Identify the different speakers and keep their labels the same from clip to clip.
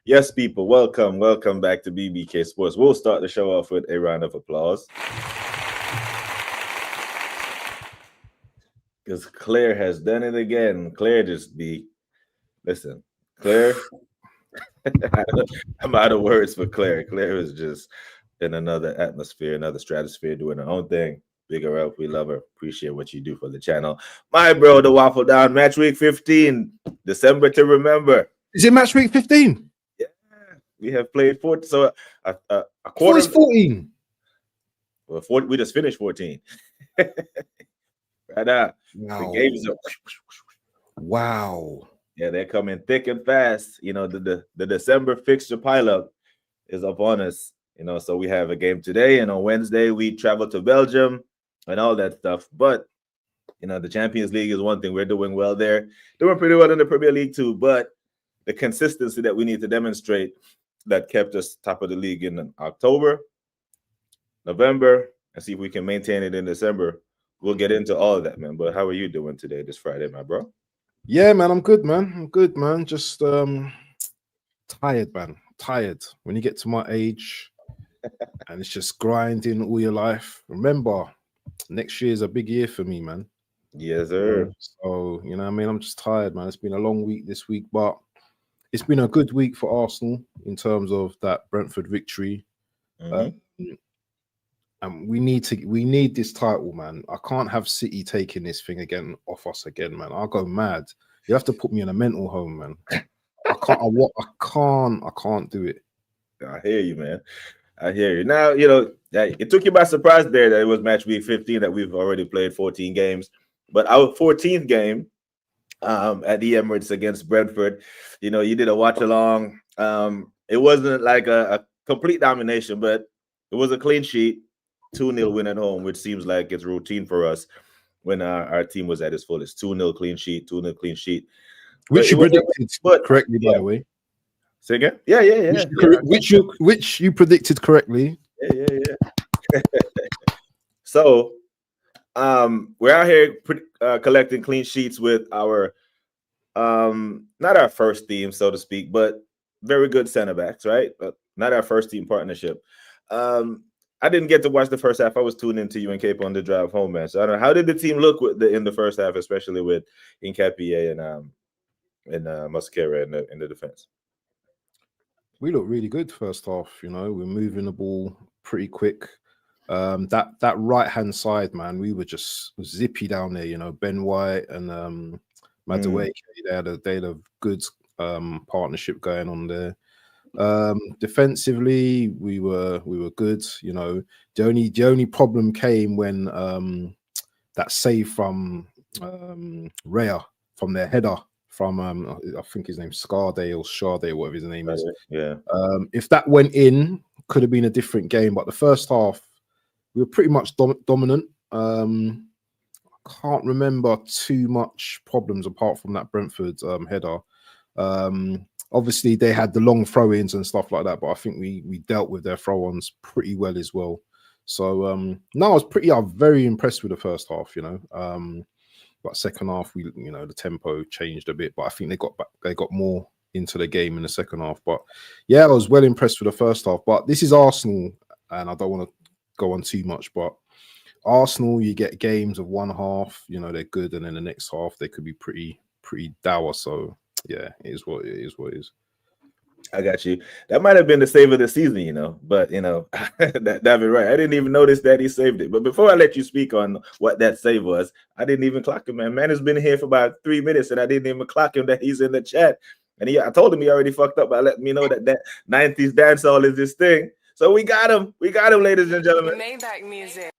Speaker 1: Yes, people, welcome back to BBK Sports. We'll start the show off with a round of applause. Because Claire has done it again. Claire listen, Claire, I'm out of words for Claire. Claire is just in another atmosphere, another stratosphere, doing her own thing. Big her up. We love her. Appreciate what you do for the channel. My bro, the waffledon, match week 15, December to remember.
Speaker 2: Is it match week 15?
Speaker 1: Yeah, we have played 14. So a
Speaker 2: quarter. 14.
Speaker 1: Well, we just finished 14. Right now.
Speaker 2: Wow.
Speaker 1: The games are.
Speaker 2: Wow.
Speaker 1: Yeah, they're coming thick and fast. You know, the December fixture pileup is upon us. You know, so we have a game today, and on Wednesday we travel to Belgium and all that stuff. But you know, the Champions League is one thing. We're doing well there, doing pretty well in the Premier League too. But the consistency that we need to demonstrate that kept us top of the league in October, November, and see if we can maintain it in December. We'll get into all of that, man. But how are you doing today, this Friday, my bro?
Speaker 2: Yeah, man, I'm good, man. Just tired, man. Tired. When you get to my age and it's just grinding all your life. Remember, next year is a big year for me, man.
Speaker 1: Yes, sir.
Speaker 2: So, you know what I mean? I'm just tired, man. It's been a long week this week, but it's been a good week for Arsenal in terms of that Brentford victory. And we need this title, man. I can't have City taking this thing again off us again, man. I'll go mad. You have to put me in a mental home, man. I can't do it.
Speaker 1: I hear you, man. I hear you. Now, you know, it took you by surprise there that it was match week 15, that we've already played 14 games. But our 14th game at the Emirates against Brentford, you know, you did a watch along. It wasn't like a complete domination, but it was a clean sheet. 2-0 win at home, which seems like it's routine for us when our team was at its fullest. 2-0 clean sheet, 2-0 clean sheet.
Speaker 2: Which you predicted correctly, by the way.
Speaker 1: Say again? Yeah.
Speaker 2: Which you predicted correctly.
Speaker 1: Yeah. So, we're out here collecting clean sheets with our, not our first team, so to speak, but very good center backs, right? But not our first team partnership. I didn't get to watch the first half. I was tuned into you and Cape on the drive home, man. So I don't know, how did the team look in the first half, especially with Nketiah and Mosquera in the defense?
Speaker 2: We look really good first half. You know, we're moving the ball pretty quick. That right hand side, man, we were just zippy down there. You know, Ben White and Madueke, they had a good partnership going on there. Defensively, we were good. You know, the only problem came when that save from Raya from their header from I think his name's Shardale, whatever his name is.
Speaker 1: Yeah.
Speaker 2: If that went in, could have been a different game. But the first half, we were pretty much dominant. I can't remember too much problems apart from that Brentford header. Obviously, they had the long throw-ins and stuff like that, but I think we dealt with their throw-ons pretty well as well. So no, I was very impressed with the first half, you know. But second half, the tempo changed a bit, but I think they got more into the game in the second half. But yeah, I was well impressed with the first half. But this is Arsenal, and I don't want to go on too much, but Arsenal, you get games of one half, you know, they're good, and then the next half they could be pretty dour. So yeah, it is what it is.
Speaker 1: I got you. That might have been the save of the season, you know, but you know, David, right? I didn't even notice that he saved it. But before I let you speak on what that save was, I didn't even clock him, man. Man has been here for about 3 minutes, and I didn't even clock him that he's in the chat. And I told him he already fucked up by letting me know that 90s dancehall is this thing. So we got him, ladies and gentlemen.
Speaker 3: Maybach music.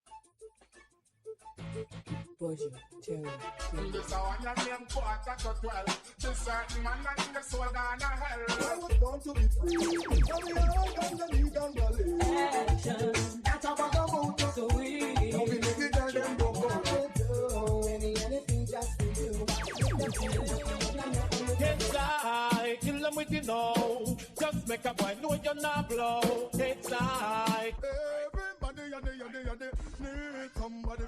Speaker 4: Kill them with you know. Just make a boy know you're not blow. It's like everybody need somebody.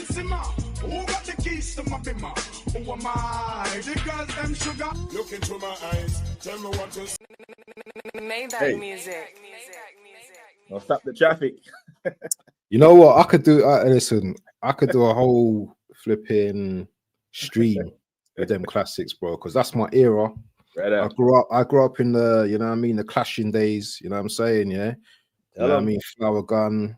Speaker 4: Simmer, who got the keys to my bimmer? Who am I? The girls them sugar. Look into my eyes. Tell me what to.
Speaker 3: Maybach
Speaker 1: Hey.
Speaker 3: music.
Speaker 1: Don't stop the traffic.
Speaker 2: You know what? I could do. Listen, I could do a whole flipping stream with them classics, bro. Because that's my era.
Speaker 1: Right
Speaker 2: I
Speaker 1: up.
Speaker 2: grew up in the, you know what I mean, the clashing days. You know what I'm saying? Yeah. You
Speaker 1: Tell
Speaker 2: know what I
Speaker 1: 'em.
Speaker 2: mean? Flower Gun,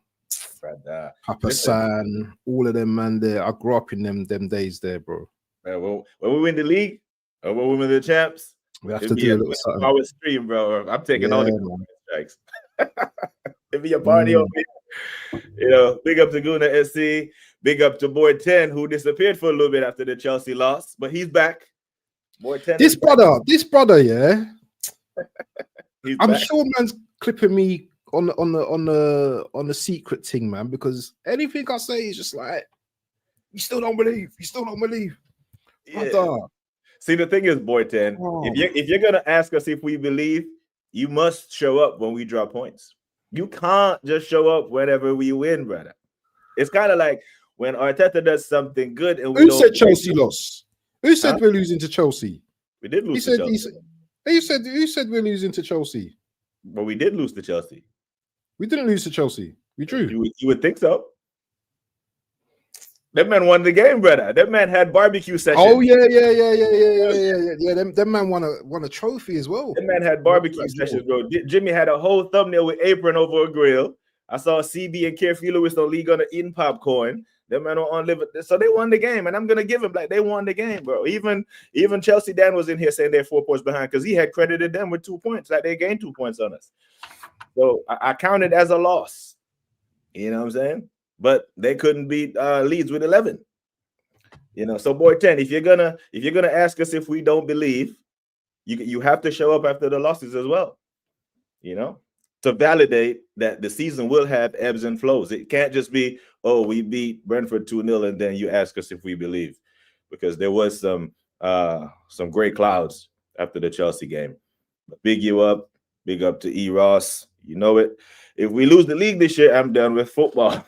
Speaker 1: Right there.
Speaker 2: Papa
Speaker 1: Listen,
Speaker 2: San, all of them, man. There, I grew up in them days there, bro.
Speaker 1: man, when we win the league or when we win the champs,
Speaker 2: We have
Speaker 1: it'll
Speaker 2: to
Speaker 1: be
Speaker 2: do
Speaker 1: a
Speaker 2: a little something.
Speaker 1: 24-hour stream, bro. I'm taking all
Speaker 2: Yeah,
Speaker 1: the
Speaker 2: man.
Speaker 1: strikes. It'll be a party
Speaker 2: Mm.
Speaker 1: over here. You know, big up to Guna SC. Big up to Boy 10, who disappeared for a little bit after the Chelsea loss, but he's back. Boy 10
Speaker 2: This
Speaker 1: is back.
Speaker 2: brother, yeah.
Speaker 1: He's
Speaker 2: I'm
Speaker 1: back.
Speaker 2: sure man's clipping me on the secret thing, man, because anything I say is just like, you still don't believe.
Speaker 1: Yeah.
Speaker 2: Brother.
Speaker 1: See, the thing is, Boy 10,
Speaker 2: Oh.
Speaker 1: if you're gonna ask us if we believe, you must show up when we draw points. You can't just show up whenever we win, brother. It's kind of like when Arteta does something good and we
Speaker 2: Who
Speaker 1: don't.
Speaker 2: said Chelsea lost? Who said
Speaker 1: Huh?
Speaker 2: we're losing to Chelsea?
Speaker 1: We did
Speaker 2: He
Speaker 1: lose to
Speaker 2: said,
Speaker 1: Chelsea,
Speaker 2: who said we're losing to Chelsea?
Speaker 1: but we did lose to Chelsea.
Speaker 2: We didn't lose to Chelsea. We drew.
Speaker 1: You would think so. That man won the game, brother. That man had barbecue session.
Speaker 2: Oh yeah. Them man won a trophy as well.
Speaker 1: That man had barbecue sessions, bro. Jimmy had a whole thumbnail with apron over a grill. I saw CB and Carefree Lewis on League on eating popcorn. That man on live. So they won the game, and I'm gonna give him like they won the game, bro. Even Chelsea Dan was in here saying they're 4 points behind because he had credited them with 2 points. Like they gained 2 points on us. So I counted as a loss. You know what I'm saying? But they couldn't beat Leeds with 11. You know, so Boy 10, if you're gonna ask us if we don't believe, you have to show up after the losses as well. You know, to validate that the season will have ebbs and flows. It can't just be, oh, we beat Brentford 2-0 and then you ask us if we believe, because there was some gray clouds after the Chelsea game. But big up to E. Ross. You know it. If we lose the league this year, I'm done with football.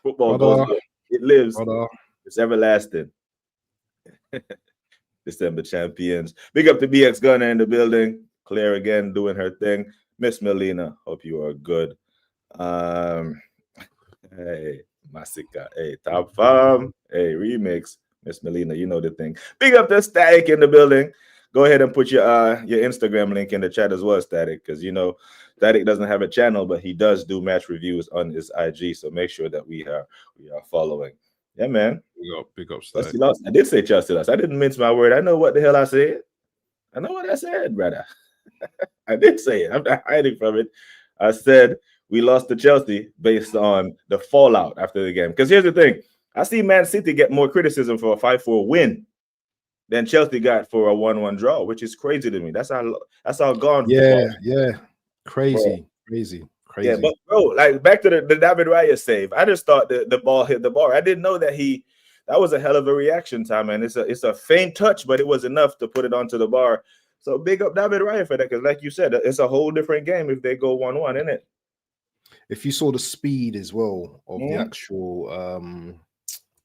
Speaker 1: Football goes, it lives. It's everlasting. December champions. Big up to BX Gunner in the building. Claire again doing her thing. Miss Melina, hope you are good. Hey, Masika. Hey, Top Farm. Hey, Remix. Miss Melina, you know the thing. Big up to Static in the building. Go ahead and put your Instagram link in the chat as well, Static, because you know Static doesn't have a channel, but he does do match reviews on his IG. So make sure that we are following. Yeah, man.
Speaker 2: Big up, Static.
Speaker 1: Chelsea lost. I did say Chelsea lost. I didn't mince my word. I know what the hell I said. I know what I said, brother. I did say it. I'm not hiding from it. I said we lost to Chelsea based on the fallout after the game. Because here's the thing. I see Man City get more criticism for a 5-4 win than Chelsea got for a 1-1 draw, which is crazy to me. That's how gone.
Speaker 2: Yeah. Crazy.
Speaker 1: Yeah, but bro, like back to the David Raya save. I just thought the ball hit the bar. I didn't know that that was a hell of a reaction time, and it's a faint touch, but it was enough to put it onto the bar. So big up David Raya for that, because like you said, it's a whole different game if they go 1-1, isn't it?
Speaker 2: If you saw the speed as well of the actual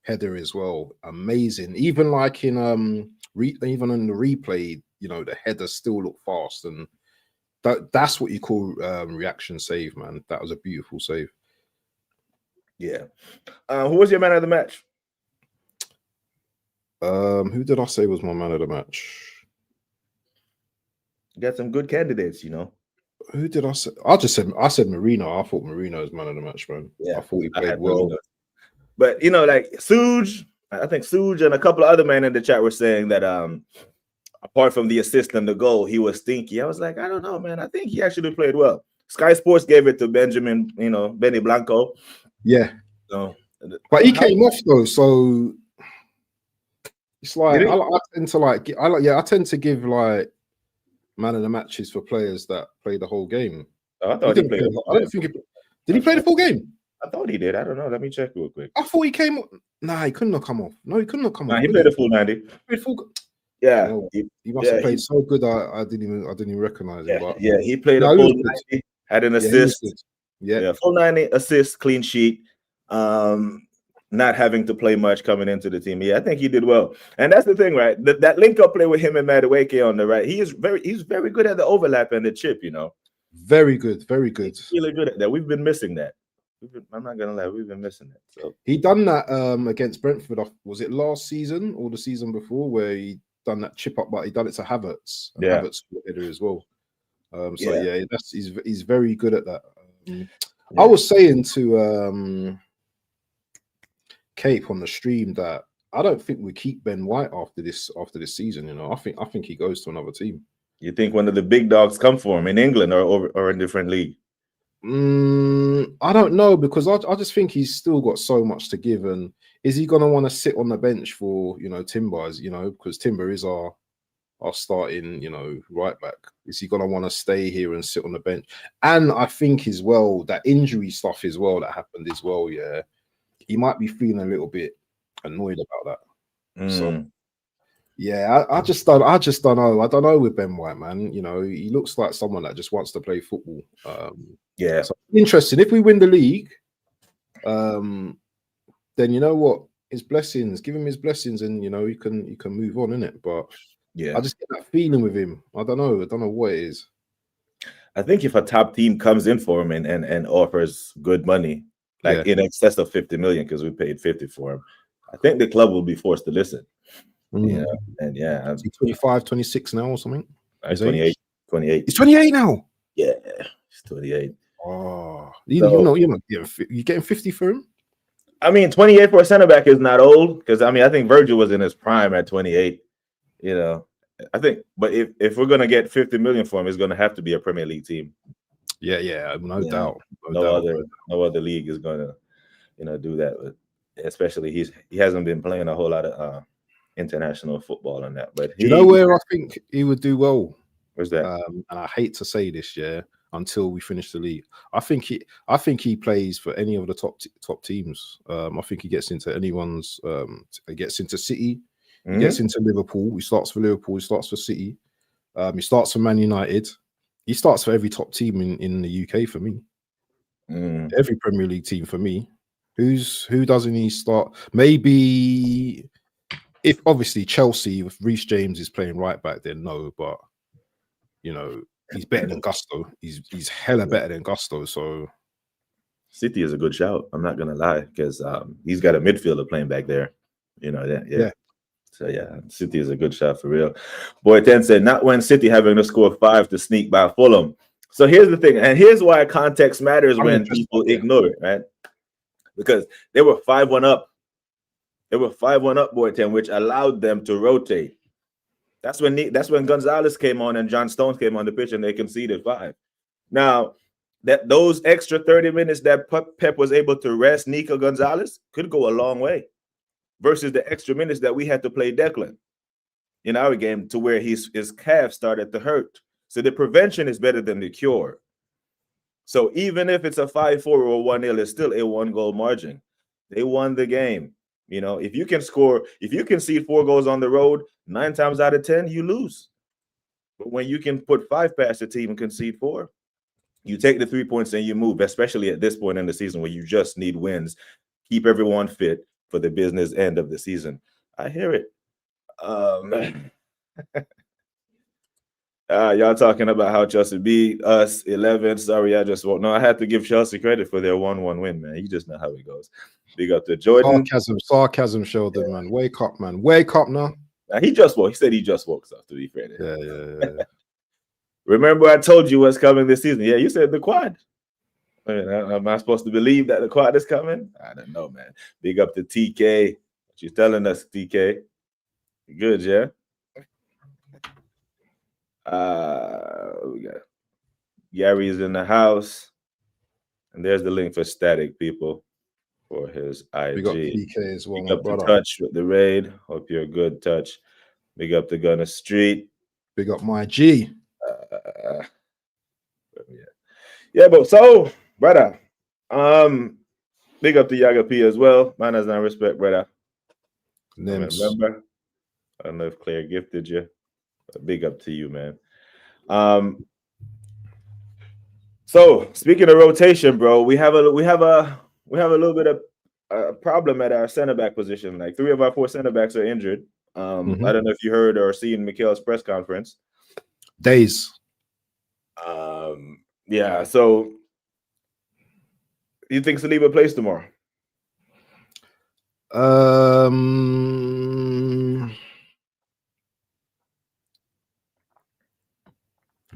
Speaker 2: header as well, amazing. Even like in even in the replay, you know, the header still looked fast, and that's what you call reaction save, man. That was a beautiful save.
Speaker 1: Yeah. Who was your man of the match?
Speaker 2: Who did I say was my man of the match?
Speaker 1: You got some good candidates, you know.
Speaker 2: Who did I say? I said Marino. I thought Marino was man of the match, man. Yeah, I thought he played well.
Speaker 1: Marino. But you know, like Suj, I think Suj and a couple of other men in the chat were saying that apart from the assist and the goal, he was stinky. I was like, I don't know, man. I think he actually played well. Sky Sports gave it to Benjamin, Benny Blanco.
Speaker 2: Yeah.
Speaker 1: So,
Speaker 2: but he came off though, so it's like I tend to give like man of the matches for players that play the whole game.
Speaker 1: Oh, I thought he played.
Speaker 2: I don't think did he play the full game?
Speaker 1: I thought he did. I don't know. Let me check real quick.
Speaker 2: I thought he came. Nah, he couldn't have come off. No, he couldn't have come off.
Speaker 1: He played the full 90.
Speaker 2: Yeah, he must have played so good. I didn't even recognize him.
Speaker 1: But he played a full 90. Had an assist.
Speaker 2: Yeah,
Speaker 1: full 90 assist, clean sheet. not having to play much coming into the team. Yeah, I think he did well. And that's the thing, right? That link-up play with him and Madueke on the right, he's very good at the overlap and the chip, you know.
Speaker 2: Very good, very good.
Speaker 1: He's really good at that. We've been missing that. I'm not gonna lie, we've been missing that. So
Speaker 2: he done that against Brentford. Was it last season or the season before where he done that chip up, but he done it to Havertz. And
Speaker 1: yeah,
Speaker 2: Havertz header as well.
Speaker 1: Yeah.
Speaker 2: Yeah, he's very good at that. I was saying to Cape on the stream that I don't think we keep Ben White after this season. You know, I think he goes to another team.
Speaker 1: You think one of the big dogs come for him in England or a different league?
Speaker 2: I don't know, because I just think he's still got so much to give. And is he going to want to sit on the bench for, you know, Timber, you know, because Timber is our starting, you know, right back. Is he going to want to stay here and sit on the bench? And I think as well, that injury stuff as well that happened as well, yeah, he might be feeling a little bit annoyed about that. So yeah, I just don't know. I don't know with Ben White, man. You know, he looks like someone that just wants to play football.
Speaker 1: Yeah.
Speaker 2: So interesting. If we win the league, then you know what? His blessings. Give him his blessings, and you know, he can move on, innit? But
Speaker 1: yeah,
Speaker 2: I just get that feeling with him. I don't know what it is.
Speaker 1: I think if a top team comes in for him and offers good money, like in excess of 50 million, because we paid 50 for him, I think the club will be forced to listen. Yeah, and yeah,
Speaker 2: is he 25, 26 now or something?
Speaker 1: He's 28.
Speaker 2: He's 28 now.
Speaker 1: Yeah, he's 28.
Speaker 2: Oh, you're getting 50 for him.
Speaker 1: I mean, 28 for a center back is not old, because I mean, I think Virgil was in his prime at 28. You know, I think, but if we're gonna get 50 million for him, it's gonna have to be a Premier League team.
Speaker 2: Yeah, no doubt.
Speaker 1: No other league is gonna, you know, do that. But especially he hasn't been playing a whole lot of international football on that. But
Speaker 2: do you know where I think he would do well?
Speaker 1: Where's that?
Speaker 2: And I hate to say this, yeah, until we finish the league. I think he plays for any of the top teams. I think he gets into anyone's. He gets into City. He gets into Liverpool. He starts for Liverpool. He starts for City. He starts for Man United. He starts for every top team in the UK for me. Every Premier League team for me. Who doesn't he start? Maybe if obviously Chelsea, if Reece James is playing right back, then no. But you know, he's better than Gusto. He's hella better than Gusto. So
Speaker 1: City is a good shout. I'm not gonna lie, because he's got a midfielder playing back there. You know that, yeah. So yeah, City is a good shot for real. Boy 10 said, not when City having to score 5 to sneak by Fulham. So here's the thing, and here's why context matters when people ignore it, right? Because they were 5-1 up. They were 5-1 up, Boy 10, which allowed them to rotate. That's when Gonzalez came on and John Stones came on the pitch and they conceded 5. Now, those extra 30 minutes that Pep was able to rest Nico Gonzalez could go a long way, versus the extra minutes that we had to play Declan in our game, to where his calf started to hurt. So the prevention is better than the cure. So even if it's a 5-4 or 1-0, it's still a 1-goal margin. They won the game. You know, if you concede 4 goals on the road, 9 times out of 10, you lose. But when you can put 5 past the team and concede 4, you take the 3 points and you move, especially at this point in the season where you just need wins. Keep everyone fit for the business end of the season. I hear it. Y'all talking about how Chelsea beat us 11. Sorry, I just won't. No, I had to give Chelsea credit for their 1-1 win, man. You just know how it goes. Big up to Jordan.
Speaker 2: Sarcasm, Sheldon, man. Wake up, man. Wake up now.
Speaker 1: He just woke. He said he just woke up, to be fair.
Speaker 2: Yeah.
Speaker 1: Remember, I told you what's coming this season. Yeah, you said the quad. Am I supposed to believe that the quad is coming? I don't know, man. Big up to TK. What you telling us, TK? Good, yeah? We got Gary's in the house. And there's the link for Static, people, for his IG.
Speaker 2: We got TK as well.
Speaker 1: Big up to Touch with the raid. Hope you're a good Touch. Big up to Gunner Street.
Speaker 2: Big up my G.
Speaker 1: Yeah, but so, brother, big up to Yaga P as well. Manners and respect, brother. Remember, I don't know if Claire gifted you, but big up to you, man. So speaking of rotation, bro, we have a little bit of a problem at our center back position. Like 3 of our 4 center backs are injured.
Speaker 2: Mhm.
Speaker 1: I don't know if you heard or seen Mikel's press conference.
Speaker 2: Days.
Speaker 1: Yeah. So you think Saliba plays tomorrow?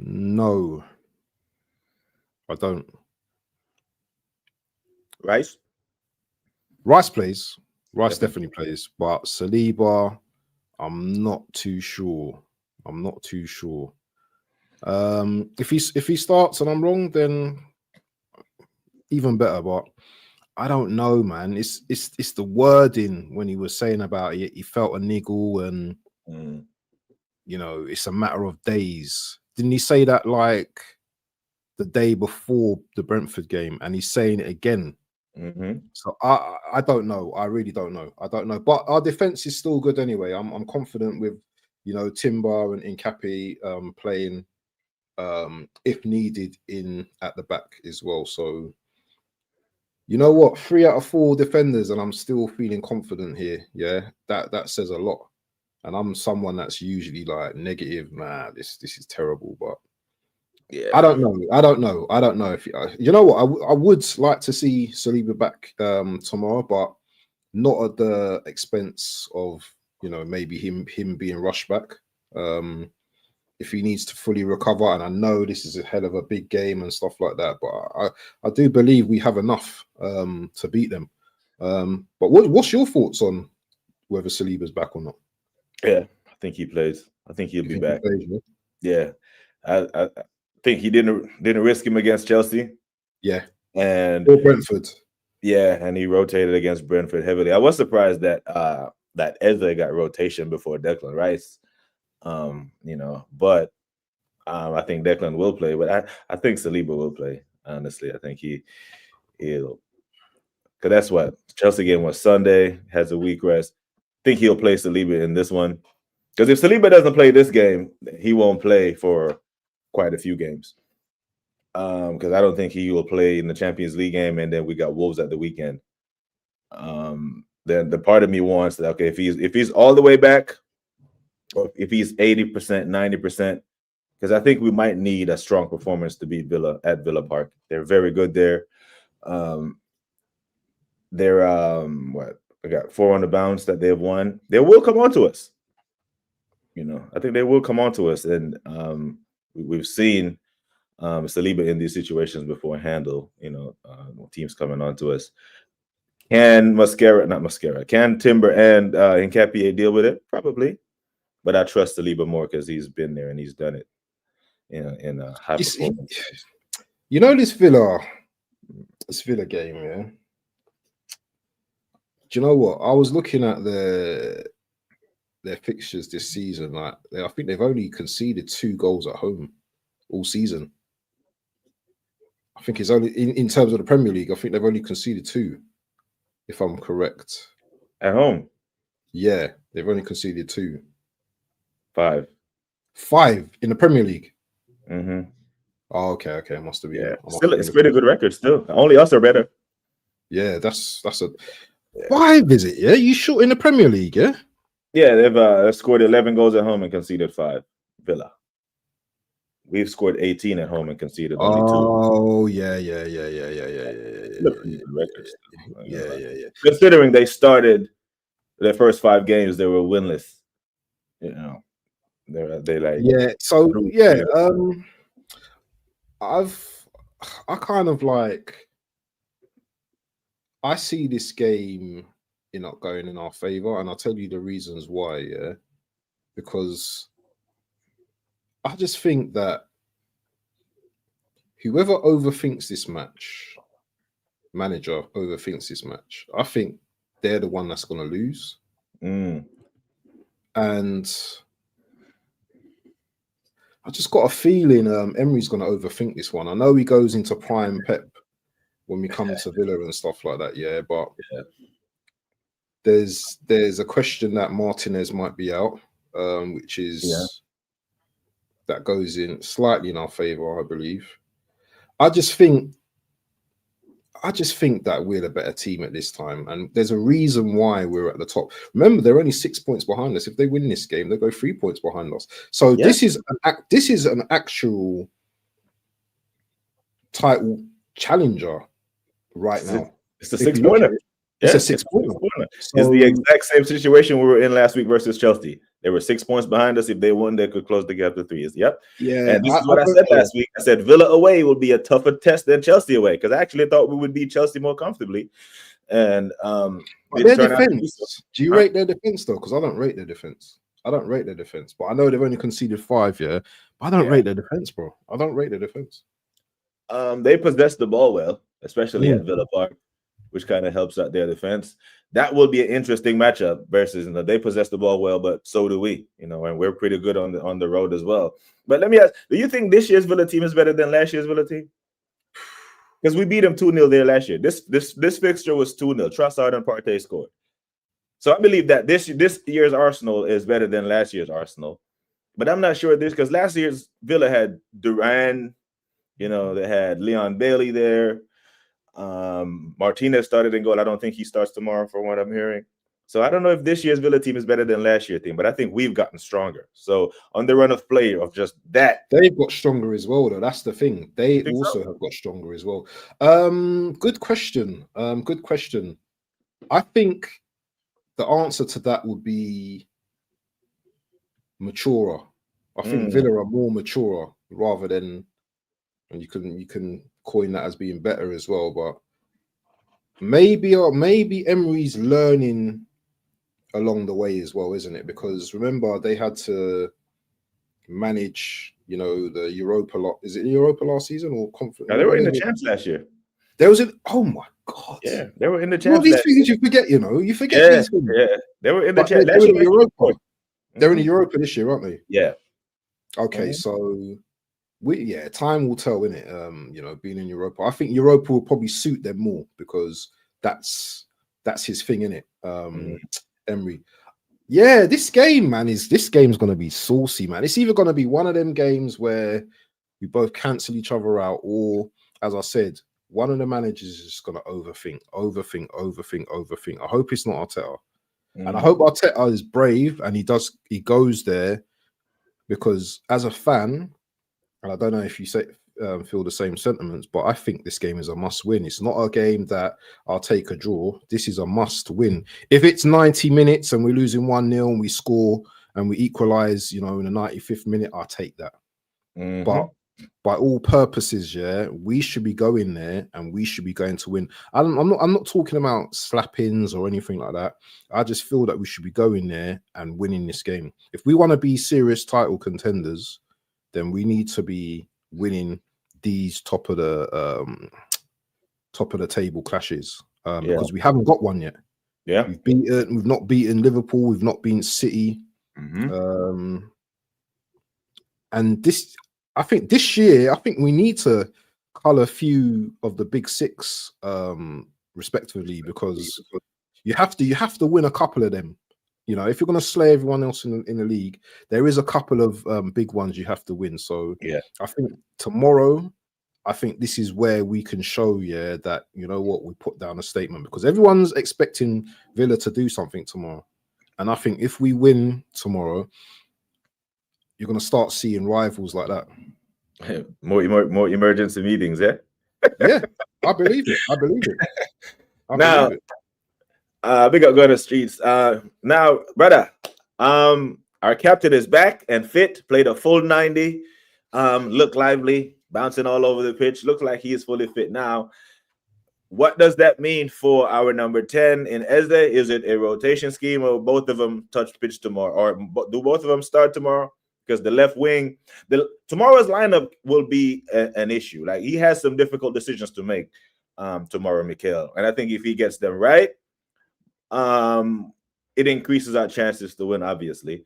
Speaker 2: No, I don't.
Speaker 1: Rice?
Speaker 2: Rice plays. Rice
Speaker 1: Definitely.
Speaker 2: definitely plays, but Saliba, I'm not too sure. I'm not too sure. If he starts and I'm wrong, then even better. But I don't know, man. It's the wording when he was saying about it. He felt a niggle, and you know, it's a matter of days. Didn't he say that like the day before the Brentford game? And he's saying it again. So I don't know. I really don't know. I don't know. But our defense is still good anyway. I'm confident with, you know, Timber and Incapi playing if needed in at the back as well. So you know what? 3 out of 4 defenders, and I'm still feeling confident here. Yeah, that says a lot. And I'm someone that's usually like negative. Nah, this is terrible. But
Speaker 1: Yeah,
Speaker 2: I don't know. I don't know if you know what. I would like to see Saliba back tomorrow, but not at the expense of, you know, maybe him being rushed back. If he needs to fully recover, and I know this is a hell of a big game and stuff like that, but I do believe we have enough to beat them. But what's your thoughts on whether Saliba's back or not?
Speaker 1: Yeah, I think he plays. I think he'll be back.
Speaker 2: He plays,
Speaker 1: Yeah, I think he didn't risk him against Chelsea.
Speaker 2: yeah,
Speaker 1: and
Speaker 2: or Brentford.
Speaker 1: Yeah, and he rotated against Brentford heavily. I was surprised that that Eze got rotation before Declan Rice. You know, but I think Declan will play, but I think Saliba will play. Honestly, I think he'll, because that's what Chelsea game was Sunday, has a week rest. I think he'll play Saliba in this one, because if Saliba doesn't play this game, he won't play for quite a few games. Because I don't think he will play in the Champions League game, and then we got Wolves at the weekend. Then the part of me wants that, okay, if he's all the way back, or if he's 80%, 90%, because I think we might need a strong performance to beat Villa at Villa Park. They're very good there. They're what, I got 4 on the bounce that they've won. They will come on to us. You know, I think they will come on to us, and we've seen Saliba in these situations before handle, you know, teams coming on to us. Can Timber and Nketiah deal with it? Probably, but I trust Saliba more because he's been there and he's done it in a high performance.
Speaker 2: You know, this Villa game, yeah. Do you know what? I was looking at their fixtures this season. Like, I think they've only conceded 2 goals at home all season. I think it's only in terms of the Premier League. I think they've only conceded 2, if I'm correct.
Speaker 1: At home,
Speaker 2: yeah, they've only conceded 2.
Speaker 1: 5
Speaker 2: in the Premier League. Oh, okay, it must have been.
Speaker 1: Yeah, still, it's pretty good record. Still, only us are better.
Speaker 2: Yeah, that's a 5, is it? Yeah, you short in the Premier League, yeah.
Speaker 1: Yeah, they've scored 11 goals at home and conceded 5. Villa. We've scored 18 at home and conceded only 2.
Speaker 2: Oh, yeah.
Speaker 1: Considering they started their first 5 games, they were winless. You know, they like,
Speaker 2: yeah. So yeah, I kind of like, I see this game not going in our favor, and I'll tell you the reasons why. Yeah, because I just think that whoever overthinks this match, manager overthinks this match, I think they're the one that's going to lose. And I just got a feeling Emery's going to overthink this one. I know he goes into prime Pep when we come to Villa and stuff like that, yeah, but there's a question that Martinez might be out, which is that goes in slightly in our favor, I believe. I just think I just think that we're the better team at this time, and there's a reason why we're at the top. Remember, they're only 6 points behind us. If they win this game, they go 3 points behind us. So this is an actual title challenger right now.
Speaker 1: It's the 6-pointer.
Speaker 2: It's a 6-pointer.
Speaker 1: It's the exact same situation we were in last week versus Chelsea. They were 6 points behind us. If they won, they could close the gap to 3. Yeah. And this is what I said last week. I said Villa away will be a tougher test than Chelsea away, because I actually thought we would beat Chelsea more comfortably. And
Speaker 2: their defense. Do you rate their defense though? Because I don't rate their defense. But I know they've only conceded 5. But I don't rate their defense, bro. I don't rate their defense.
Speaker 1: They possess the ball well, especially at Villa Park, which kind of helps out their defense. That will be an interesting matchup versus, they possess the ball well, but so do we, and we're pretty good on the road as well. But let me ask, do you think this year's Villa team is better than last year's Villa team? Because we beat them 2-0 there last year. This fixture was 2-0. Trossard and Partey scored. So I believe that this year's Arsenal is better than last year's Arsenal. But I'm not sure this, because last year's Villa had Duran, they had Leon Bailey there. Martinez started in goal. I don't think he starts tomorrow from what I'm hearing. So I don't know if this year's Villa team is better than last year's team, but I think we've gotten stronger. So on the run of play of just that,
Speaker 2: they've got stronger as well, though. That's the thing. They also have got stronger as well. Good question. I think the answer to that would be maturer. I think Villa are more mature rather than, and you can coin that as being better as well, but maybe Emery's learning along the way as well, isn't it? Because remember, they had to manage, the Europa lot. Is it Europa last season or conference?
Speaker 1: No, they were in the champs last year.
Speaker 2: There was oh my god!
Speaker 1: Yeah, they were in the champs.
Speaker 2: All these things you forget, you forget these things.
Speaker 1: Yeah, they were in the champs.
Speaker 2: They're in Europa. They're in the Europa this year, aren't they?
Speaker 1: Yeah.
Speaker 2: Okay, so time will tell, innit? Being in Europa, I think Europa will probably suit them more because that's his thing, innit? Emery. Yeah, this game's gonna be saucy, man. It's either gonna be one of them games where we both cancel each other out, or, as I said, one of the managers is just gonna overthink. I hope it's not Arteta, and I hope Arteta is brave and he goes there, because as a fan, and I don't know if you feel the same sentiments, but I think this game is a must-win. It's not a game that I'll take a draw. This is a must-win. If it's 90 minutes and we're losing 1-0 and we score and we equalize, in the 95th minute, I'll take that. But by all purposes, we should be going there and we should be going to win. I'm not talking about slap-ins or anything like that. I just feel that we should be going there and winning this game. If we want to be serious title contenders, then we need to be winning these top of the table clashes, because we haven't got one yet. Yeah, we've not beaten Liverpool, we've not beaten City, and this. I think this year, we need to colour a few of the big six, respectively, because you have to win a couple of them. If you're going to slay everyone else in the league, there is a couple of big ones you have to win. So I think tomorrow, this is where we can show that, we put down a statement, because everyone's expecting Villa to do something tomorrow. And I think if we win tomorrow, you're going to start seeing rivals like that.
Speaker 1: More emergency meetings, yeah?
Speaker 2: Yeah, I believe it. I believe it.
Speaker 1: Big up, go to the streets. Now, brother, our captain is back and fit, played a full 90, looked lively, bouncing all over the pitch, looks like he is fully fit now. What does that mean for our number 10 in Eze? Is it a rotation scheme, or both of them touch pitch tomorrow, or do both of them start tomorrow? Because the left wing, tomorrow's lineup will be an issue. Like, he has some difficult decisions to make tomorrow, Mikel. And I think if he gets them right, it increases our chances to win, obviously.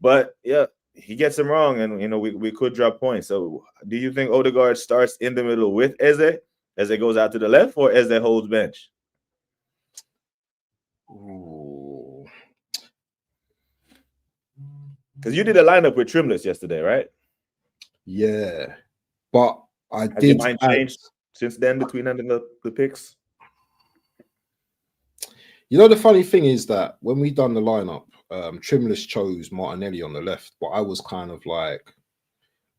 Speaker 1: But yeah, he gets them wrong, and we could drop points. So do you think Odegaard starts in the middle with Eze as it goes out to the left, or Eze holds bench? Because you did a lineup with Trimless yesterday, right?
Speaker 2: Yeah, but I
Speaker 1: did. Your mind changed? since then between ending the picks?
Speaker 2: You know, the funny thing is that when we done the lineup, Trimless chose Martinelli on the left, but I was kind of like,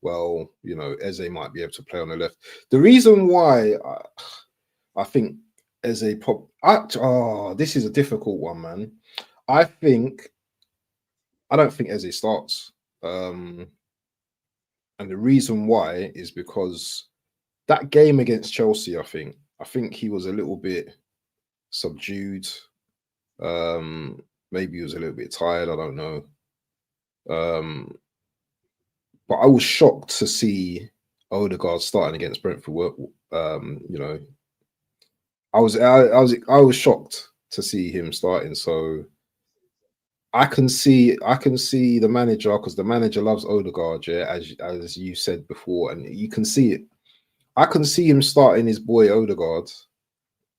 Speaker 2: well, you know, Eze might be able to play on the left. The reason why I think Eze this is a difficult one, man. I don't think Eze starts. And the reason why is because that game against Chelsea, I think he was a little bit subdued. Maybe he was a little bit tired, I don't know. But I was shocked to see Odegaard starting against Brentford. You know, I was shocked to see him starting. So I can see the manager, because the manager loves Odegaard, yeah, as you said before, and you can see it. I can see him starting his boy Odegaard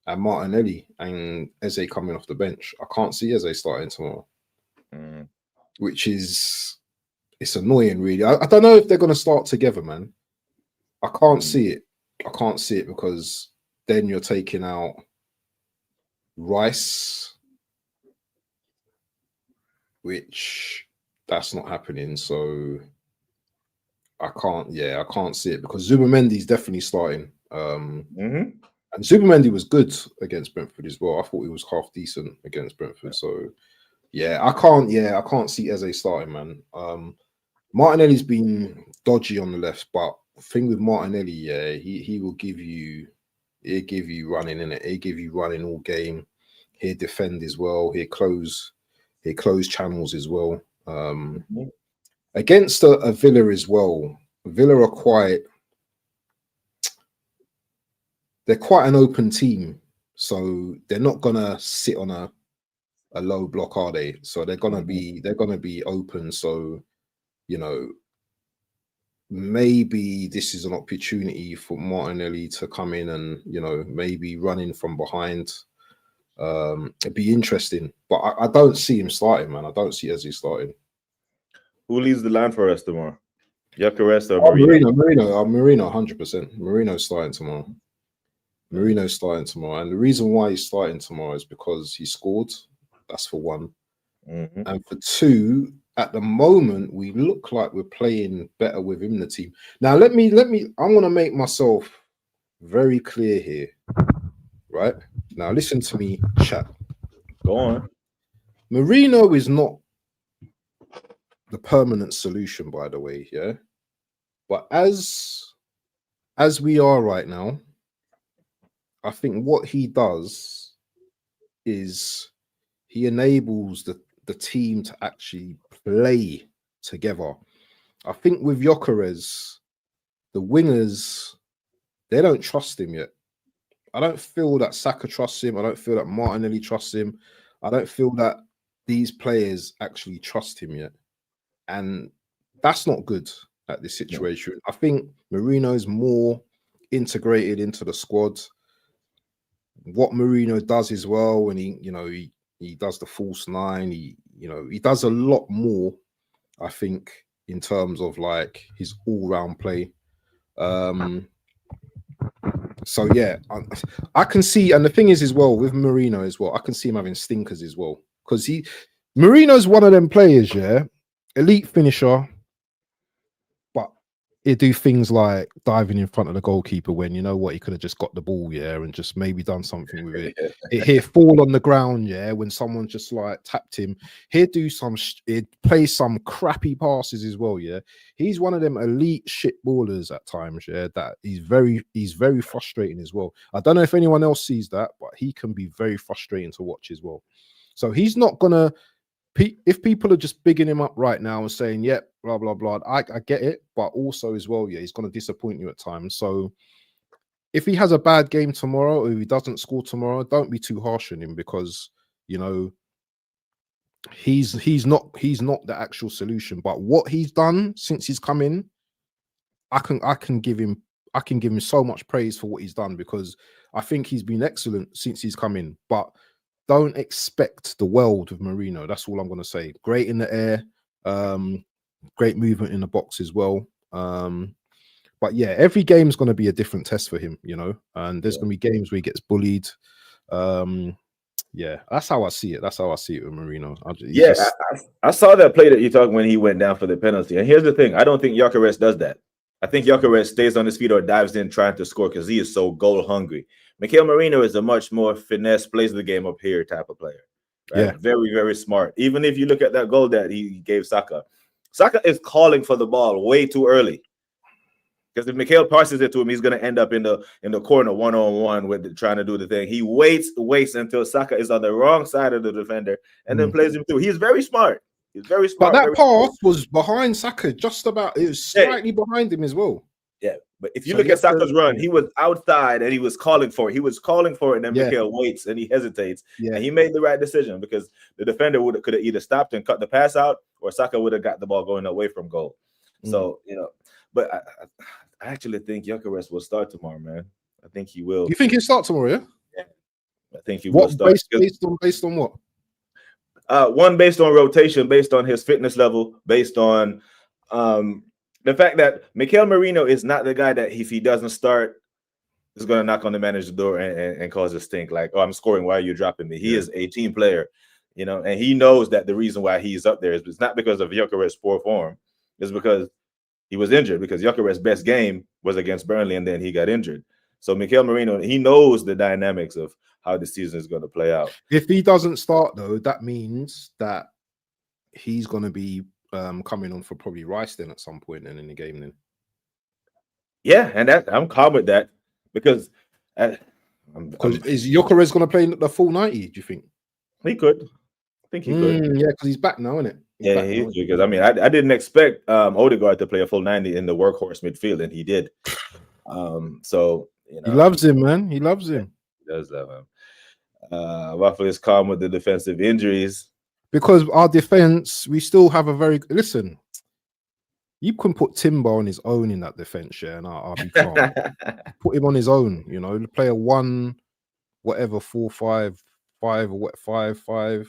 Speaker 2: and Martinelli and Eze coming off the bench. I can't see Eze starting tomorrow, which is, it's annoying, really. I don't know if they're going to start together, man. I can't see it. I can't see it, because then you're taking out Rice, which that's not happening. So I can't see it, because Zubamendi's definitely starting. And Zubamendi was good against Brentford as well. I thought he was half decent against Brentford. So I can't see Eze starting, man. Martinelli's been dodgy on the left, but the thing with Martinelli, he will give you, he'll give you running in it. He'll give you running all game. He'll defend as well. He'll close channels as well. Against a Villa as well. Villa are they're quite an open team, so they're not gonna sit on a low block, are they? So they're gonna be open. So, you know, maybe this is an opportunity for Martinelli to come in and, you know, maybe running from behind. It'd be interesting, but I don't see him starting, man. I don't see Eze starting.
Speaker 1: Who leads the line for us tomorrow? Gyökeres or Marino?
Speaker 2: Marino, 100%. Marino's starting tomorrow. Marino's starting tomorrow, and the reason why he's starting tomorrow is because he scored. That's for one, and for two, at the moment we look like we're playing better with him in the team. Now, let me. I'm gonna make myself very clear here, right? Now, listen to me, chat.
Speaker 1: Go on.
Speaker 2: Marino is not the permanent solution, by the way, yeah. But as we are right now, I think what he does is he enables the team to actually play together. I think with Gyökeres, the wingers, they don't trust him yet. I don't feel that Saka trusts him. I don't feel that Martinelli trusts him. I don't feel that these players actually trust him yet. And that's not good at this situation. I think Marino's more integrated into the squad. What Marino does as well, when he does the false nine, he does a lot more, I think, in terms of like his all-round play. So yeah, I can see, and the thing is as well with Marino as well, I can see him having stinkers as well, because Marino's one of them players, yeah, elite finisher, but he do things like diving in front of the goalkeeper when you know what, he could have just got the ball, yeah, and just maybe done something with it. He'd fall on the ground, yeah, when someone just like tapped him. He'd play some crappy passes as well, yeah. He's one of them elite shit ballers at times, yeah, that he's very frustrating as well. I don't know if anyone else sees that, but he can be very frustrating to watch as well. So he's not gonna, if people are just bigging him up right now and saying, yep, blah, blah, blah, I get it. But also as well, yeah, he's going to disappoint you at times. So if he has a bad game tomorrow, or if he doesn't score tomorrow, don't be too harsh on him, because, you know, he's not the actual solution. But what he's done since he's come in, I can give him so much praise for what he's done, because I think he's been excellent since he's come in. But don't expect the world of Marino. That's all I'm going to say. Great in the air, great movement in the box as well. But But yeah, every game's going to be a different test for him, you know. And there's going to be games where he gets bullied. Yeah, that's how I see it. That's how I see it with Marino.
Speaker 1: I saw that play that you talking when he went down for the penalty. And here's the thing: I don't think Gyökeres does that. I think Gyökeres stays on his feet or dives in trying to score because he is so goal hungry. Mikel Marino is a much more finesse, plays the game up here type of player. Right?
Speaker 2: Yeah,
Speaker 1: very, very smart. Even if you look at that goal that he gave Saka, Saka is calling for the ball way too early. Because if Mikel passes it to him, he's going to end up in the corner one-on-one with trying to do the thing. He waits until Saka is on the wrong side of the defender and then plays him through. He's very smart. He's very smart.
Speaker 2: But that pass was behind Saka, just about. It was slightly behind him as well.
Speaker 1: Yeah, but if you look at Saka's run, he was outside and he was calling for it. He was calling for it, and then Mikel waits and he hesitates. Yeah. And he made the right decision because the defender could have either stopped and cut the pass out, or Saka would have got the ball going away from goal. So, you know, but I actually think Gyökeres will start tomorrow, man. I think he will.
Speaker 2: You think he'll start tomorrow, yeah?
Speaker 1: I think he will start.
Speaker 2: Based on what?
Speaker 1: One, based on rotation, based on his fitness level, based on the fact that Mikel Marino is not the guy that if he doesn't start is going to knock on the manager's door and cause a stink. Like, oh, I'm scoring. Why are you dropping me? He is a team player, you know, and he knows that the reason why he's up there is it's not because of Gyökeres' poor form. It's because he was injured, because Gyökeres' best game was against Burnley and then he got injured. So Mikel Marino, he knows the dynamics of how the season is going to play out.
Speaker 2: If he doesn't start, though, that means that he's going to be coming on for probably Rice then at some point then in the game then.
Speaker 1: Yeah, and I'm calm with that because
Speaker 2: is Gyökeres going to play the full 90, do you think?
Speaker 1: He could. I think he could.
Speaker 2: Yeah, because he's back now, isn't it?
Speaker 1: Because I mean, I didn't expect Odegaard to play a full 90 in the workhorse midfield, and he did. So you know,
Speaker 2: he loves him, man. He loves him.
Speaker 1: He does love him. Waffle is calm with the defensive injuries
Speaker 2: because our defense, we still have a very listen. You can put Timber on his own in that defense, yeah, and I'll be calm. Put him on his own, you know, play a 1, whatever 4-5-5 or what 5-5.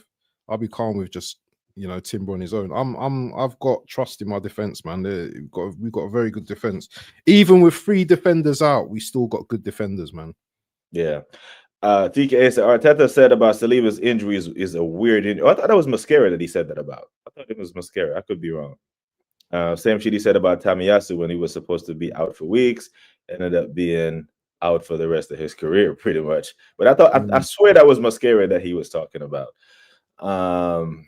Speaker 2: I'll be calm with just, you know, Timber on his own. I've got trust in my defense, man. We've got a very good defense. Even with 3 defenders out, we still got good defenders, man.
Speaker 1: Yeah. TK said Arteta said about Saliba's injury is a weird injury. I thought that was Mascara that he said that about. I thought it was Mascara. I could be wrong. Same shit he said about Tamiyasu when he was supposed to be out for weeks, ended up being out for the rest of his career, pretty much. But I thought I swear that was Mascara that he was talking about. Man,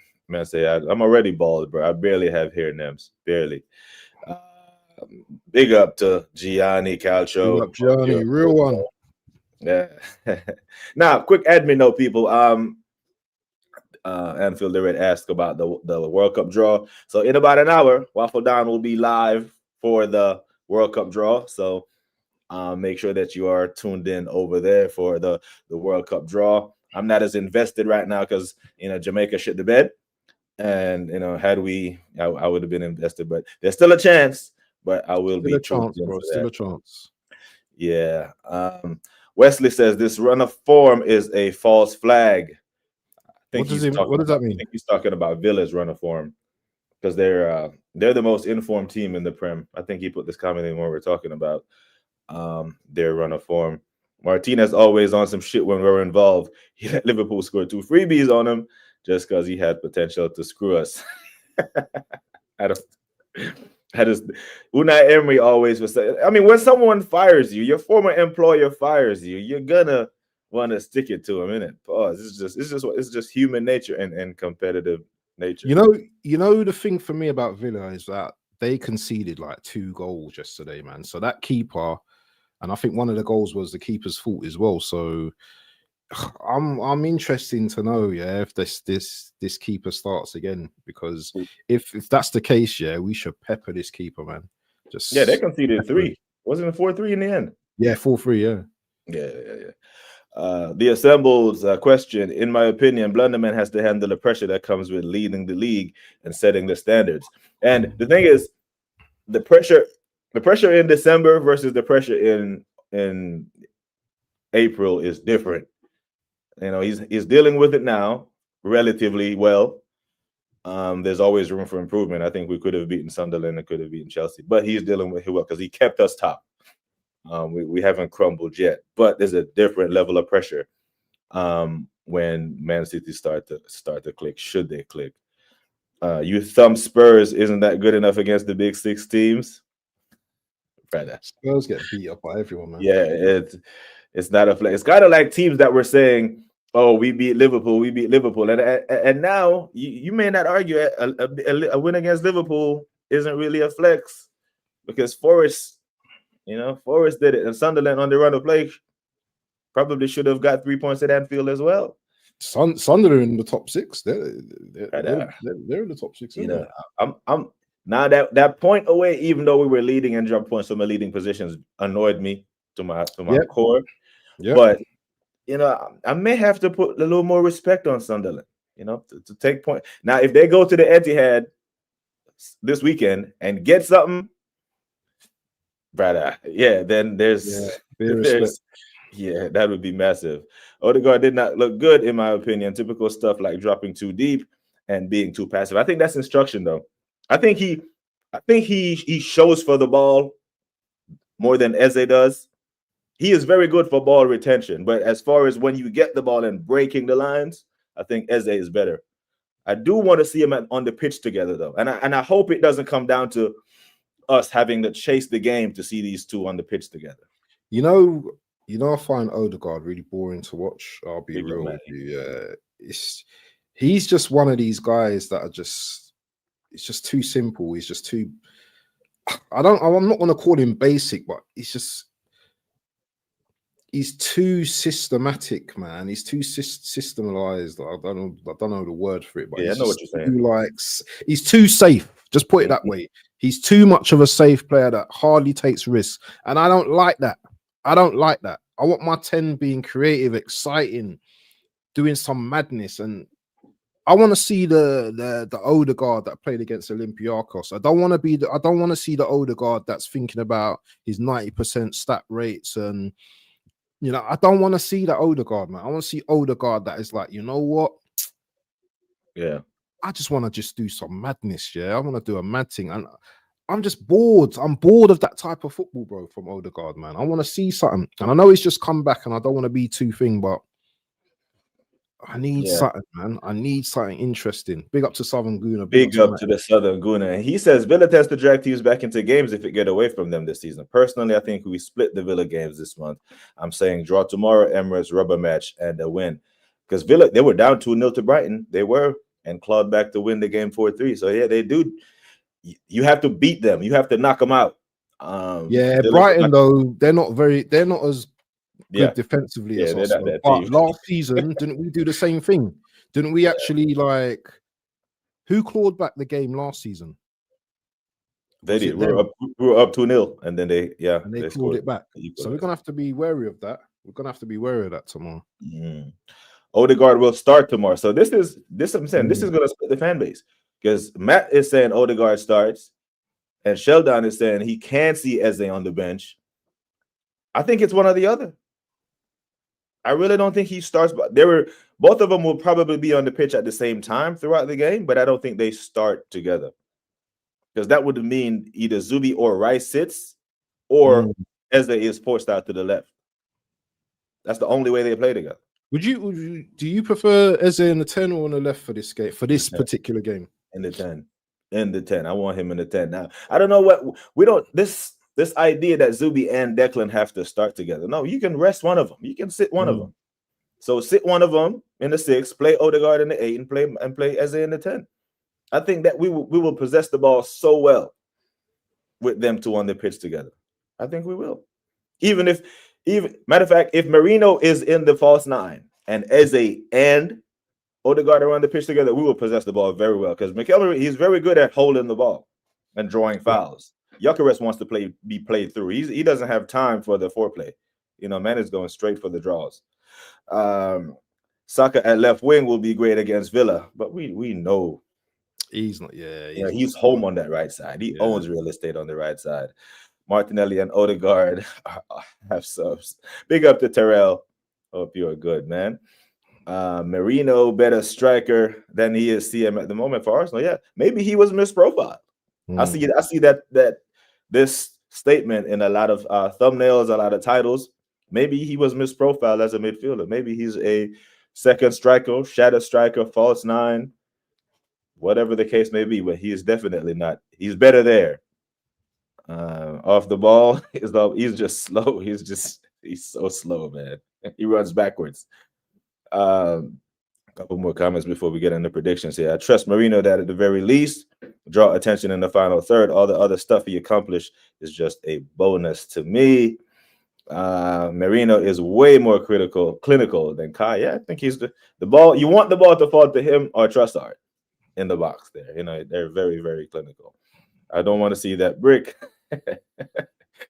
Speaker 1: I'm already bald, bro. I barely have hair, Nems. Barely. Big up to Gianni Calcio.
Speaker 2: Big up Gianni, real one.
Speaker 1: Yeah. Now, quick admin note, people. Anfield Red asked about the World Cup draw. So in about an hour, waffledon will be live for the World Cup draw. So make sure that you are tuned in over there for the World Cup draw. I'm not as invested right now because Jamaica shit the bed, and had we, I would have been invested. But there's still a chance. But I will be tuned in for that.
Speaker 2: Still a chance.
Speaker 1: Yeah. Wesley says this run of form is a false flag.
Speaker 2: What does that mean?
Speaker 1: I think he's talking about Villa's run of form because they're the most informed team in the Prem. I think he put this comment in when we're talking about their run of form. Martinez always on some shit when we're involved. He let Liverpool score 2 freebies on him just because he had potential to screw us. Unai Emery always was say, I mean, when someone fires you, your former employer fires you, you're gonna want to stick it to him, innit? Pause. It's just human nature and competitive nature.
Speaker 2: You know the thing for me about Villa is that they conceded like 2 goals yesterday, man. So that keeper, and I think one of the goals was the keeper's fault as well. So I'm interested to know, if this keeper starts again, because if that's the case, we should pepper this keeper, man.
Speaker 1: They conceded 3. Wasn't it 4-3 in the end?
Speaker 2: Yeah, 4-3.
Speaker 1: Yeah. The Assembled's question, in my opinion, Blunderman has to handle the pressure that comes with leading the league and setting the standards. And the thing is, the pressure in December versus the pressure in April is different. He's dealing with it now relatively well. There's always room for improvement. I think we could have beaten Sunderland and could have beaten Chelsea, but he's dealing with it well because he kept us top. We haven't crumbled yet, but there's a different level of pressure when Man City start to click. Should they click? You thumb Spurs, isn't that good enough against the big six teams?
Speaker 2: Spurs get beat up by everyone, man.
Speaker 1: Yeah, it's not a flex. It's kind of like teams that were saying, "Oh, we beat Liverpool, and now you may not argue a win against Liverpool isn't really a flex because Forest did it, and Sunderland on the run of play probably should have got 3 points at Anfield as well.
Speaker 2: Sunderland in the top six. They're in the top six.
Speaker 1: I'm now that point away, even though we were leading and dropped points from the leading positions, annoyed me to my core.
Speaker 2: Yeah,
Speaker 1: but I may have to put a little more respect on Sunderland. To take point. Now, if they go to the Etihad this weekend and get something, brother, then there's that would be massive. Odegaard did not look good, in my opinion. Typical stuff like dropping too deep and being too passive. I think that's instruction, though. I think he shows for the ball more than Eze does. He is very good for ball retention, but as far as when you get the ball and breaking the lines, I think Eze is better. I do want to see him on the pitch together, though, and I hope it doesn't come down to us having to chase the game to see these two on the pitch together.
Speaker 2: I find Odegaard really boring to watch. I'll be real with you. He's just one of these guys that are it's just too simple. He's just too. I'm not going to call him basic, but he's too systematic, man. He's too systemized. I don't know the word for it, but
Speaker 1: I know what you're saying.
Speaker 2: He's too safe. Just put it that way. He's too much of a safe player that hardly takes risks, and I don't like that. I want my 10 being creative, exciting, doing some madness, and I want to see the Odegaard that played against Olympiacos. I don't want to see the Odegaard that's thinking about his 90% stat rates, and I don't want to see that Odegaard, man. I want to see Odegaard that is like, you know what?
Speaker 1: Yeah.
Speaker 2: I just want to do some madness, yeah. I want to do a mad thing, and I'm just bored. I'm bored of that type of football, bro, from Odegaard, man. I want to see something, and I know he's just come back, and I don't want to be too thing, but I need something, man. I need something interesting. Big up to Southern Guna.
Speaker 1: Big up to the Southern Guna. And he says Villa tends to drag teams back into games if it get away from them this season. Personally, I think we split the Villa games this month. I'm saying draw tomorrow, Emirates, rubber match, and a win. Because Villa, they were down 2-0 to Brighton. They were, and clawed back to win the game 4-3. So, yeah, they do. You have to beat them. You have to knock them out.
Speaker 2: Brighton, though, they're not as good defensively as us. But last season, didn't we do the same thing? Didn't we actually who clawed back the game last season?
Speaker 1: They did. We were up 2-0, and then they
Speaker 2: clawed it back. So we're gonna have to be wary of that. We're gonna have to be wary of that tomorrow.
Speaker 1: Odegaard will start tomorrow. So this I'm saying this is gonna split the fan base because Matt is saying Odegaard starts, and Sheldon is saying he can see Eze on the bench. I think it's one or the other. I really don't think he starts, but both of them will probably be on the pitch at the same time throughout the game, but I don't think they start together. Because that would mean either Zubi or Rice sits or Eze is forced out to the left. That's the only way they play together.
Speaker 2: Do you prefer Eze in the 10 or on the left for this game, for this particular game?
Speaker 1: In the 10. In the 10. I want him in the 10. Now, I don't know what we don't this idea that Zubi and Declan have to start together. No, you can rest one of them. You can sit one of them. So sit one of them in the 6, play Odegaard in the 8, and play Eze in the 10. I think that we will possess the ball so well with them two on the pitch together. I think we will. Even matter of fact, if Marino is in the false 9 and Eze and Odegaard are on the pitch together, we will possess the ball very well because McKellar, he's very good at holding the ball and drawing fouls. Gyökeres wants to be played through. He doesn't have time for the foreplay. Man is going straight for the draws. Saka at left wing will be great against Villa, but we know
Speaker 2: he's not.
Speaker 1: He's home on that right side. He owns real estate on the right side. Martinelli and Odegaard have subs. Big up to Terrell. Hope you're good, man. Marino better striker than he is CM at the moment for Arsenal. Yeah, maybe he was misprofiled. I see that this statement in a lot of thumbnails, a lot of titles. Maybe he was misprofiled as a midfielder. Maybe he's a second striker, shadow striker, false nine, whatever the case may be. But he is definitely not. He's better there. Off the ball, he's just slow. He's so slow, man. He runs backwards. A couple more comments before we get into predictions here. I trust Marino that at the very least draw attention in the final third. All the other stuff he accomplished is just a bonus to me. Marino is way more clinical than Kai. Yeah, I think he's the ball. You want the ball to fall to him or Trossard in the box there. You know, they're very, very clinical. I don't want to see that brick.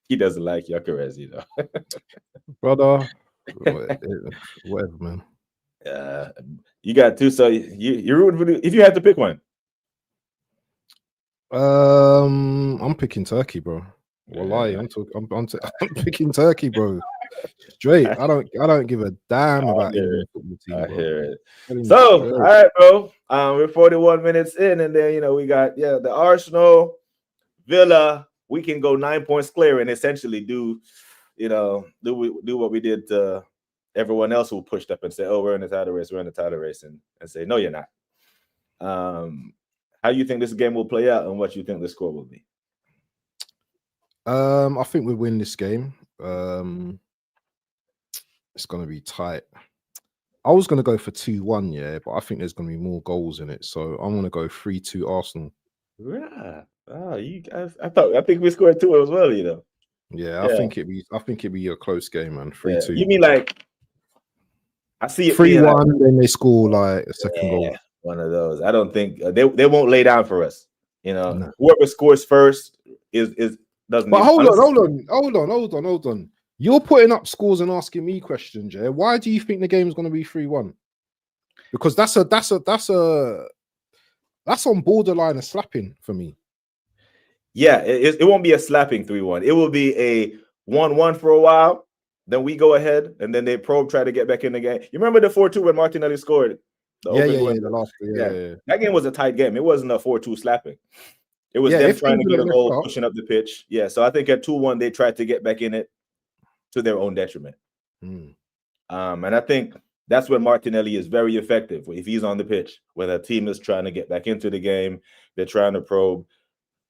Speaker 1: He doesn't like Gyökeres, you know.
Speaker 2: Brother, whatever, man.
Speaker 1: You got two, so you're rooting for if you had to pick one.
Speaker 2: I'm picking Turkey, bro. Wallahi, I'm picking Turkey, bro. Straight. I don't give a damn about England football team.
Speaker 1: I hear it. So, all right, bro. We're 41 minutes in, and then we got the Arsenal, Villa. We can go 9 points clear and essentially do what we did to everyone else who pushed up and said, "Oh, we're in the title race," and say, "No, you're not." How you think this game will play out, and what you think the score will be?
Speaker 2: I think we win this game. It's going to be tight. I was going to go for 2-1, yeah, but I think there's going to be more goals in it, so I'm going to go 3-2 Arsenal.
Speaker 1: Yeah. Oh, I think we scored 2 as well, you know.
Speaker 2: Yeah, I think it'd be a close game, man. 3-2.
Speaker 1: You mean like I see it
Speaker 2: 3-1, then they score like a second goal.
Speaker 1: One of those. I don't think they won't lay down for us. You know,
Speaker 2: No.
Speaker 1: Whoever scores first doesn't.
Speaker 2: But hold on. You're putting up scores and asking me questions, yeah. Why do you think the game's going to be 3-1? Because that's on borderline of slapping for me.
Speaker 1: Yeah, it won't be a slapping 3-1. It will be a 1-1 for a while. Then we go ahead, and then they try to get back in the game. You remember the 4-2 when Martinelli scored?
Speaker 2: The last. Yeah.
Speaker 1: That game was a tight game. It wasn't a 4-2 slapping. It was them trying to get a goal, pushing up the pitch. Yeah, so I think at 2-1 they tried to get back in it to their own detriment. And I think that's when Martinelli is very effective. If he's on the pitch, when a team is trying to get back into the game, they're trying to probe.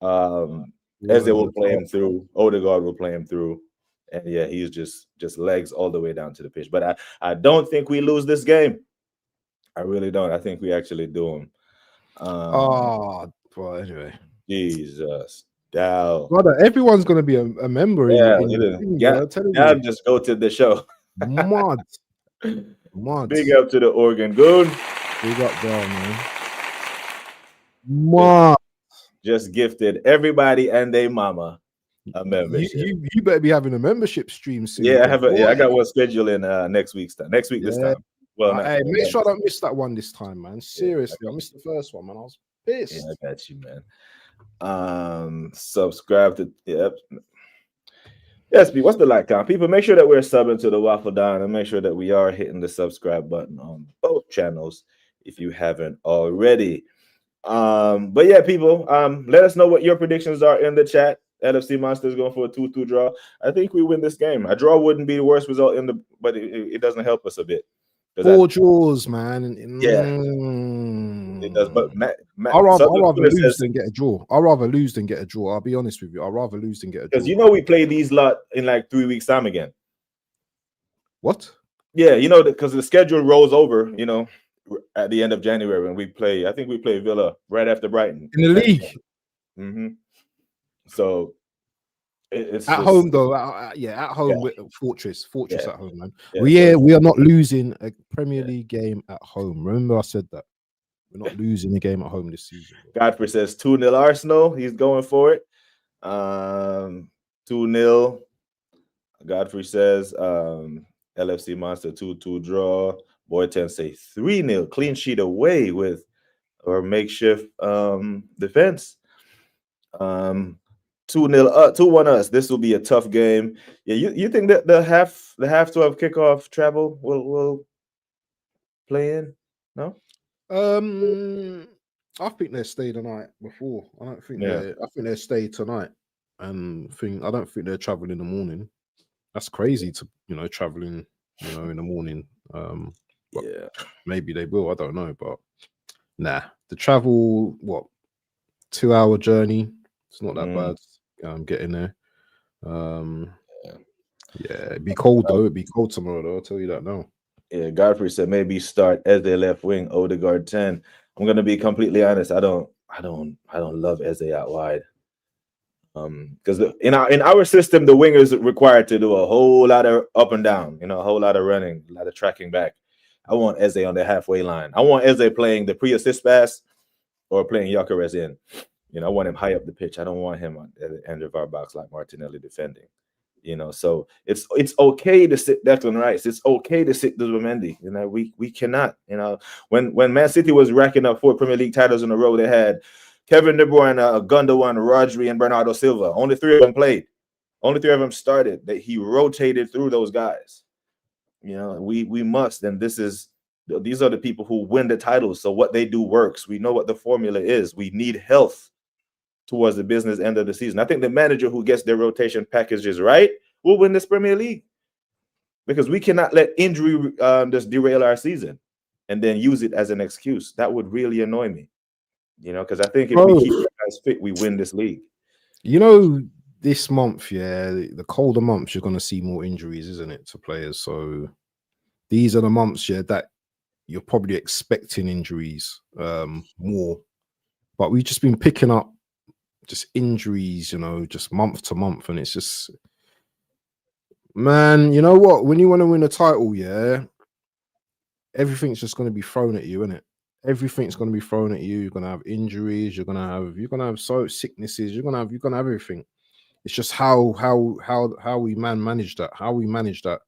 Speaker 1: As they will play him through, Odegaard will play him through, and yeah, he's just legs all the way down to the pitch. But I don't think we lose this game. I really don't. I think we actually do them.
Speaker 2: Well, anyway.
Speaker 1: Jesus. Down.
Speaker 2: Brother, everyone's going to be a member.
Speaker 1: Just go to the show.
Speaker 2: Mad.
Speaker 1: Big up to the Oregon Goon.
Speaker 2: Big up there, man. Mad.
Speaker 1: Just gifted everybody and their mama a membership.
Speaker 2: You better be having a membership stream soon.
Speaker 1: Yeah, I got one scheduled in next week this time. Well,
Speaker 2: hey, make sure I don't miss that one this time, man. Seriously, I missed the first one, man. I was pissed.
Speaker 1: Yeah, I got you, man. Subscribe to yes, what's the like count? People, make sure that we're subbing to the Waffle Don and make sure that we are hitting the subscribe button on both channels if you haven't already. But yeah, people, let us know what your predictions are in the chat. LFC Monsters going for a 2-2 draw. I think we win this game. A draw wouldn't be the worst result but it doesn't help us a bit.
Speaker 2: 4 draws, man.
Speaker 1: Yeah, it does. But
Speaker 2: I'd rather lose than get a draw. I'd rather lose than get a draw. I'll be honest with you. I'd rather lose than get a draw.
Speaker 1: Because we play these lot in like 3 weeks' time again.
Speaker 2: What?
Speaker 1: Yeah, because the schedule rolls over, at the end of January when we play. I think we play Villa right after Brighton
Speaker 2: in the league.
Speaker 1: Mm-hmm. So it's
Speaker 2: at home though. At home with Fortress at home, man.
Speaker 1: Yeah,
Speaker 2: we are not losing a Premier League game at home. Remember, I said that we're not losing a game at home this season.
Speaker 1: Godfrey says 2-0 Arsenal. He's going for it. 2-0. Godfrey says LFC Monster 2-2 draw. Boyton say 3-0 clean sheet away with our makeshift defense. 2-1 us. This will be a tough game. Yeah, you think that the half 12 kickoff travel will play in? No.
Speaker 2: I think they stayed the night before. I don't think
Speaker 1: Yeah.
Speaker 2: they. I think they stayed tonight, and I don't think they're traveling in the morning. That's crazy to traveling in the morning. But
Speaker 1: Yeah.
Speaker 2: maybe they will. I don't know, but nah. The travel, 2-hour journey. It's not that bad. Getting there. Yeah, it'd be cold though. It'd be cold tomorrow though. I'll tell you that now.
Speaker 1: Yeah, Godfrey said maybe start as their left wing, Odegaard 10. I'm gonna be completely honest. I don't love Eze out wide. Because in our system, the winger is required to do a whole lot of up and down, a whole lot of running, a lot of tracking back. I want Eze on the halfway line. I want Eze playing the pre-assist pass or playing Gyökeres in. I want him high up the pitch. I don't want him at the end of our box like Martinelli defending. So it's okay to sit Declan Rice. It's okay to sit Zubimendi. We cannot. When Man City was racking up 4 Premier League titles in a row, they had Kevin De Bruyne, Gundogan, Rodri, and Bernardo Silva. Only 3 of them played. Only 3 of them started. That he rotated through those guys. We must. And these are the people who win the titles. So what they do works. We know what the formula is. We need health towards the business end of the season. I think the manager who gets their rotation packages right will win this Premier League, because we cannot let injury just derail our season and then use it as an excuse. That would really annoy me, because I think if we keep guys fit, we win this league.
Speaker 2: This month, the colder months, you're going to see more injuries, isn't it, to players? So these are the months, that you're probably expecting injuries more. But we've just been picking up just injuries, just month to month, and it's just, man, you know what? When you want to win a title, everything's just going to be thrown at you, isn't it? Everything's going to be thrown at you. You're going to have injuries. You're going to have sicknesses. You're going to have everything. It's just how we manage that. How we manage that,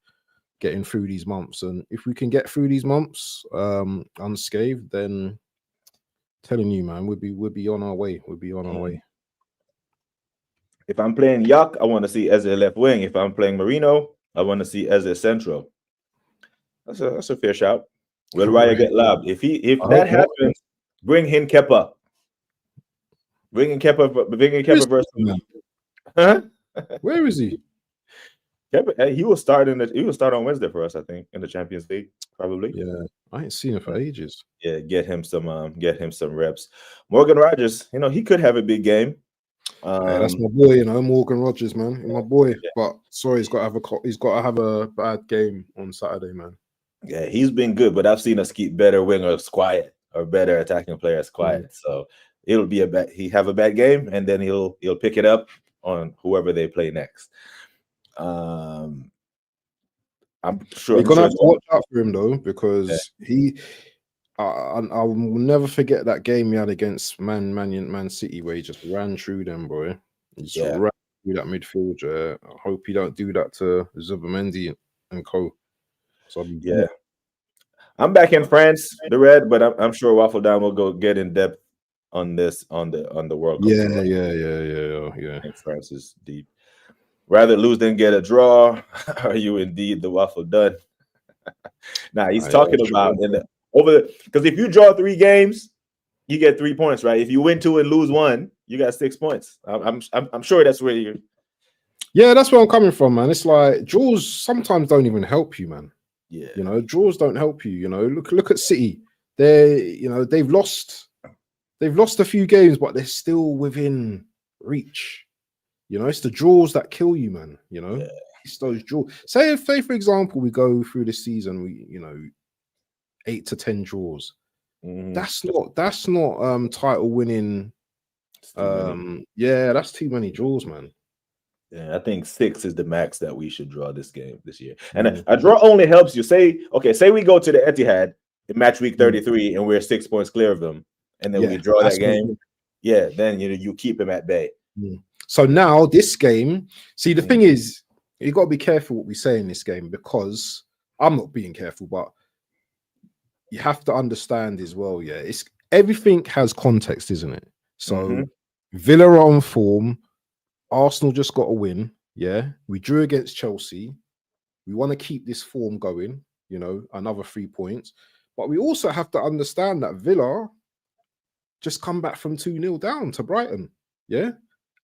Speaker 2: getting through these months, and if we can get through these months unscathed, then telling you, man, we'll be on our way. We'll be on our way.
Speaker 1: If I'm playing Yak, I want to see Eze left wing. If I'm playing Marino, I want to see Eze central. That's a fair shout. Will Raya get lobbed? If that happens, bring in Kepa. Bring in Kepa versus. Huh?
Speaker 2: Where is he?
Speaker 1: Kepa, he will start on Wednesday for us, I think, in the Champions League, probably.
Speaker 2: Yeah, I ain't seen him for ages.
Speaker 1: Yeah, get him some reps. Morgan Rogers, he could have a big game.
Speaker 2: That's my boy, Morgan Rogers, man, my boy. Yeah. But sorry, he's got to have a bad game on Saturday, man.
Speaker 1: Yeah, he's been good, but I've seen us keep better wingers quiet or better attacking players quiet. So it'll be he have a bad game, and then he'll pick it up on whoever they play next. I'm sure
Speaker 2: you're gonna have to watch out for him though, because I will never forget that game he had against Man City where he just ran through them, bro. He just ran through that midfield. I hope he don't do that to Zubimendi and co. So
Speaker 1: I'm back in France, the Red, but I'm sure waffledon will go get in depth on this on the World Cup.
Speaker 2: Yeah.
Speaker 1: I think France is deep. Rather lose than get a draw. Are you indeed the waffledon? Nah, he's talking about because if you draw 3 games, you get 3 points, right? If you win 2 and lose 1, you got 6 points. I'm sure that's where you're.
Speaker 2: Yeah, that's where I'm coming from, man. It's like draws sometimes don't even help you, man.
Speaker 1: Yeah,
Speaker 2: draws don't help you. Look at City. They've lost a few games, but they're still within reach. It's the draws that kill you, man. It's those draws. Say for example, we go through this season, we 8 to 10 draws. That's not title winning. That's too many draws, man.
Speaker 1: Yeah, I think 6 is the max that we should draw this year. And a draw only helps you. Say we go to the Etihad in match week 33 and we're 6 points clear of them, and then we draw that game. Yeah, then you keep him at bay.
Speaker 2: So now this game, see, the thing is, you got to be careful what we say in this game, because I'm not being careful, but you have to understand as well. Yeah, it's everything has context, isn't it? So Villa are on form. Arsenal just got a win. Yeah, we drew against Chelsea. We want to keep this form going. Another 3 points. But we also have to understand that Villa just come back from 2-0 down to Brighton. Yeah.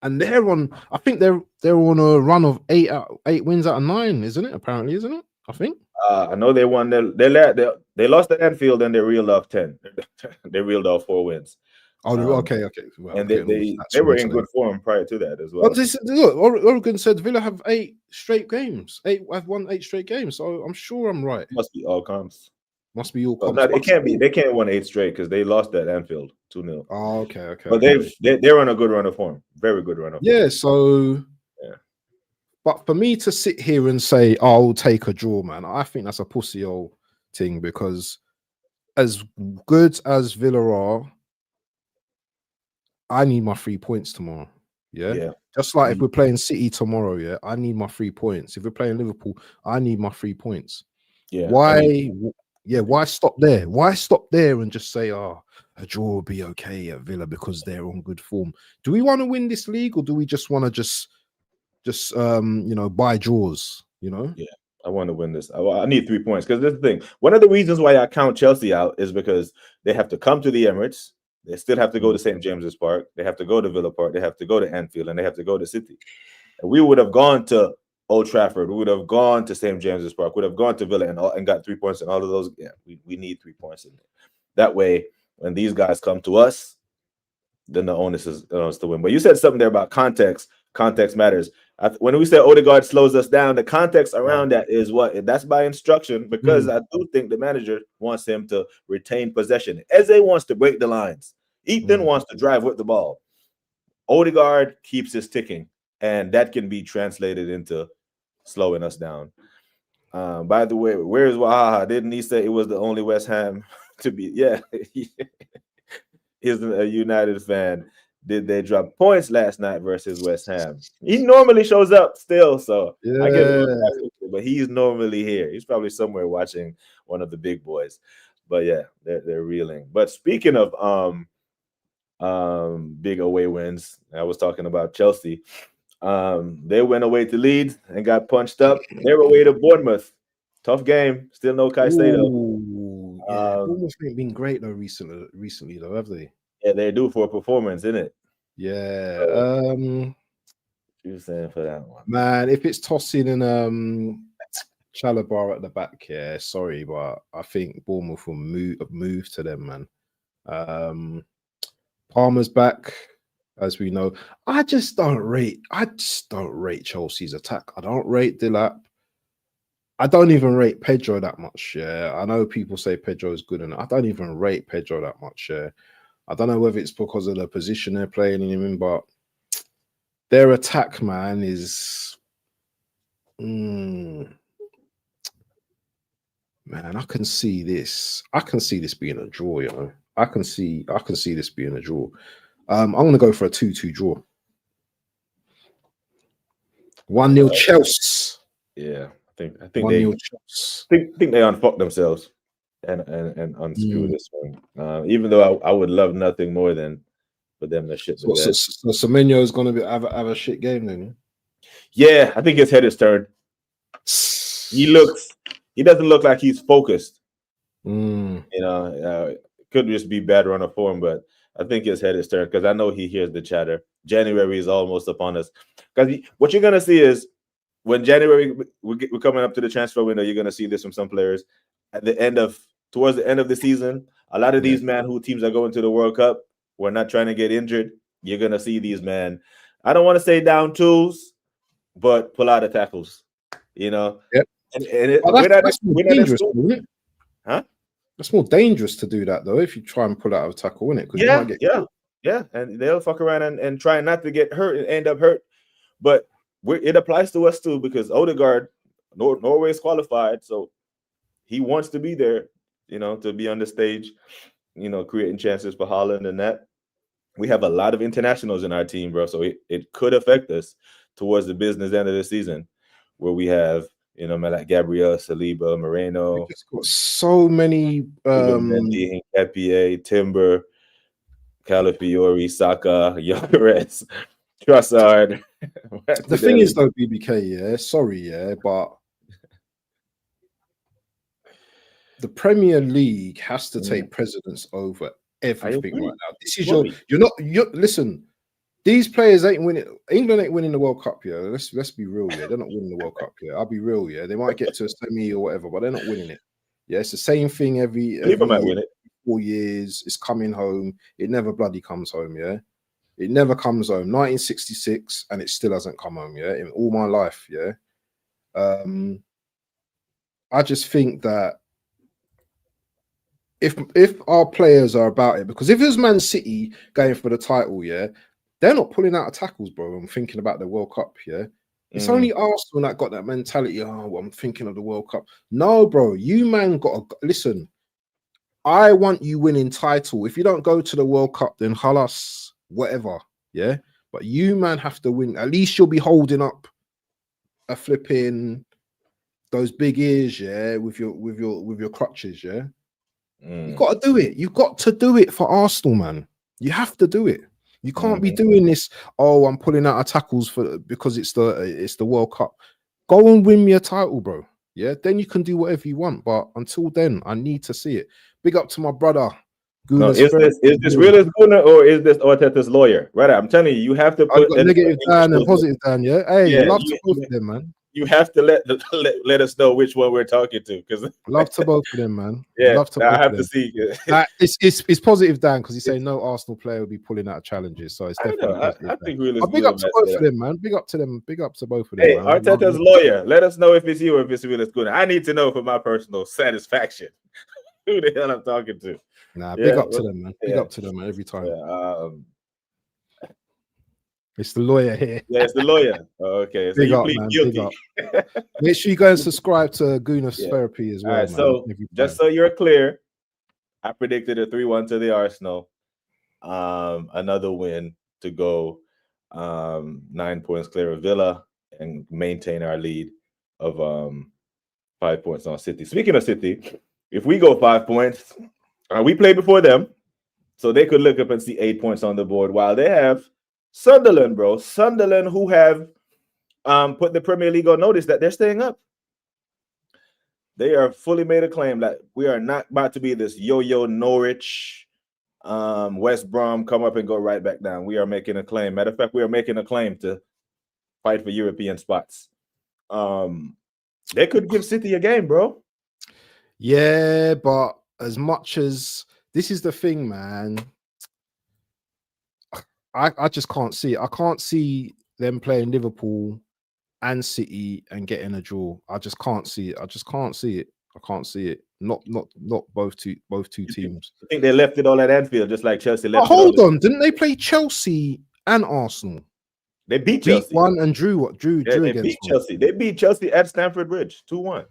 Speaker 2: And I think they're on a run of 8 wins out of 9, isn't it? Apparently, isn't it? I think.
Speaker 1: I know they won. They lost at Anfield and they reeled off 10. They reeled off 4 wins.
Speaker 2: Oh, okay. Well,
Speaker 1: and they were in good form prior to that as well.
Speaker 2: But look, Oregon said Villa have 8 straight games. I've won 8 straight games, so I'm sure I'm right.
Speaker 1: Must be all comps.
Speaker 2: Must be all
Speaker 1: well,
Speaker 2: comps.
Speaker 1: No, it can't be. They can't win 8 straight because they lost at Anfield 2-0.
Speaker 2: Oh, okay.
Speaker 1: But they're on a good run of form. Very good run of form.
Speaker 2: Yeah. So. Yeah. But for me to sit here and say, I'll take a draw, man, I think that's a pussy old thing, because as good as Villa are, I need my 3 points tomorrow. Yeah. Just like if we're playing City tomorrow, yeah, I need my 3 points. If we're playing Liverpool, I need my 3 points.
Speaker 1: Yeah.
Speaker 2: Why stop there? Why stop there and just say, a draw will be okay at Villa because they're on good form? Do we want to win this league, or do we just want to just buy draws? Yeah,
Speaker 1: I want to win this. I need 3 points, because this is the thing. One of the reasons why I count Chelsea out is because they have to come to the Emirates. They still have to go to St. James's Park. They have to go to Villa Park. They have to go to Anfield, and they have to go to City. And we would have gone to Old Trafford. We would have gone to St. James's Park. Would have gone to Villa and got 3 points in all of those. Yeah, we need 3 points in there. That way, when these guys come to us, then the onus is to win. But you said something there about context. Context matters. When we say Odegaard slows us down, the context around that is that's by instruction, because I do think the manager wants him to retain possession. Eze wants to break the lines. Ethan wants to drive with the ball. Odegaard keeps his ticking, and that can be translated into slowing us down. By the way, where's Wahaha? Didn't he say it was the only West Ham to be? Yeah, he's a United fan. Did they drop points last night versus West Ham? He normally shows up still, so I get it, but he's normally here. He's probably somewhere watching one of the big boys. But yeah, they're reeling. But speaking of big away wins, I was talking about Chelsea. They went away to Leeds and got punched up. They were away to Bournemouth. Tough game. Still no Caicedo.
Speaker 2: Bournemouth ain't been great though recently though, have they?
Speaker 1: Yeah, they do for a performance, isn't it?
Speaker 2: Yeah.
Speaker 1: What you saying for that one?
Speaker 2: Man, if it's tossing and Chalobah at the back, yeah, sorry, but I think Bournemouth will move to them, man. Palmer's back, as we know. I just don't rate Chelsea's attack. I don't rate Dilap. I don't even rate Pedro that much. Yeah, I know people say Pedro is good, and I don't even rate Pedro that much. Yeah, I don't know whether it's because of the position they're playing him in, but their attack, man, is man. I can see this. I can see this being a draw. You know, I can see this being a draw. I'm going to go for a 2-2 draw. 1-0 Chelsea.
Speaker 1: Yeah, I think they unfucked themselves and unscrew this one. Even though I would love nothing more than for them to shit.
Speaker 2: So Semenyo is going to have a shit game then.
Speaker 1: Yeah, I think his head is turned. He doesn't look like he's focused. You know, it could just be bad run of form, but I think his head is turned, because I know he hears the chatter. January is almost upon us. Because what you're gonna see is when January we're coming up to the transfer window, you're gonna see this from some players towards the end of the season. A lot of these man who teams are going to the World Cup, we're not trying to get injured. You're gonna see these man. I don't want to say down tools, but pull out the tackles. You know.
Speaker 2: Yep.
Speaker 1: That's more dangerous,
Speaker 2: isn't it?
Speaker 1: Huh?
Speaker 2: That's more dangerous to do that though, if you try and pull out a tackle, isn't it?
Speaker 1: Yeah, and they'll fuck around and try not to get hurt and end up hurt. But it applies to us too, because Odegaard, Norway's qualified, so he wants to be there, you know, to be on the stage, you know, creating chances for Haaland and that. We have a lot of internationals in our team, bro, so it could affect us towards the business end of the season, where we have, you know, like Gabriel, Saliba, Moreno.
Speaker 2: It's got so many
Speaker 1: Mendy, Nketiah, Timber, Calafiori, Saka, Yokeres, Trossard.
Speaker 2: The thing is though, BBK, but the Premier League has to take precedence over everything right now. This is you're listen. These players ain't winning. England ain't winning the World Cup. Yeah, let's be real. Yeah, they're not winning the World Cup. Yeah, I'll be real. Yeah, they might get to a semi or whatever, but they're not winning it. Yeah, it's the same thing every
Speaker 1: might win it.
Speaker 2: 4 years. It's coming home. It never bloody comes home. Yeah, it never comes home. 1966, and it still hasn't come home. Yeah, in all my life. Yeah, I just think that if our players are about it, because if it was Man City going for the title, yeah, they're not pulling out of tackles, bro. I'm thinking about the World Cup, yeah. It's only Arsenal that got that mentality. Oh, well, I'm thinking of the World Cup. No, bro, you man got to listen. I want you winning title. If you don't go to the World Cup, then halas, whatever, yeah. But you man have to win. At least you'll be holding up a flipping those big ears, yeah, with your crutches, yeah. You got to do it. You got to do it for Arsenal, man. You have to do it. You can't be doing this. Oh, I'm pulling out of tackles because it's the World Cup. Go and win me a title, bro. Yeah, then you can do whatever you want. But until then, I need to see it. Big up to my brother.
Speaker 1: No, is this real as Gunnar or is this Arteta's lawyer? Right, I'm telling you, you have to put
Speaker 2: negative Dan and positive Dan. Yeah, hey, love to both of them, man.
Speaker 1: You have to let us know which one we're talking to, because
Speaker 2: love to both of them, man.
Speaker 1: Yeah,
Speaker 2: love to
Speaker 1: I have to see.
Speaker 2: It's positive, Dan, because he's saying no Arsenal player will be pulling out challenges, so it's definitely.
Speaker 1: I think really.
Speaker 2: Big up to both of them, man. Big up to them. Big up to both of them.
Speaker 1: Hey, man. Arteta's lawyer, let us know if it's you or if it's Willis Gunnar. I need to know for my personal satisfaction who the hell I'm talking to.
Speaker 2: Nah, big up to them, man. Big up to them, man, every time.
Speaker 1: Yeah,
Speaker 2: it's the lawyer here.
Speaker 1: Yeah, it's the lawyer. Okay, so
Speaker 2: big
Speaker 1: you
Speaker 2: up,
Speaker 1: plead
Speaker 2: man.
Speaker 1: guilty.
Speaker 2: Big up. Make sure you go and subscribe to Gunner's Therapy as well.
Speaker 1: All right,
Speaker 2: man,
Speaker 1: so just so you're clear, I predicted a 3-1 to the Arsenal. Another win to go 9 points clear of Villa and maintain our lead of 5 points on City. Speaking of City, if we go 5 points, we play before them, so they could look up and see 8 points on the board while they have Sunderland, bro. Sunderland, who have put the Premier League on notice that they're staying up. They are fully made a claim that we are not about to be this yo-yo Norwich, West Brom, come up and go right back down. We are making a claim. Matter of fact, we are making a claim to fight for European spots. They could give City a game, bro.
Speaker 2: Yeah, but as much as this is the thing, man, I just can't see it. I can't see them playing Liverpool and City and getting a draw. I just can't see it. I can't see it. Not both two teams.
Speaker 1: I think they left it all at Anfield, just like Chelsea left.
Speaker 2: Hold on, didn't they play Chelsea and Arsenal?
Speaker 1: They beat Chelsea.
Speaker 2: One and drew
Speaker 1: they
Speaker 2: against
Speaker 1: beat Chelsea. They beat Chelsea at Stamford Bridge 2-1.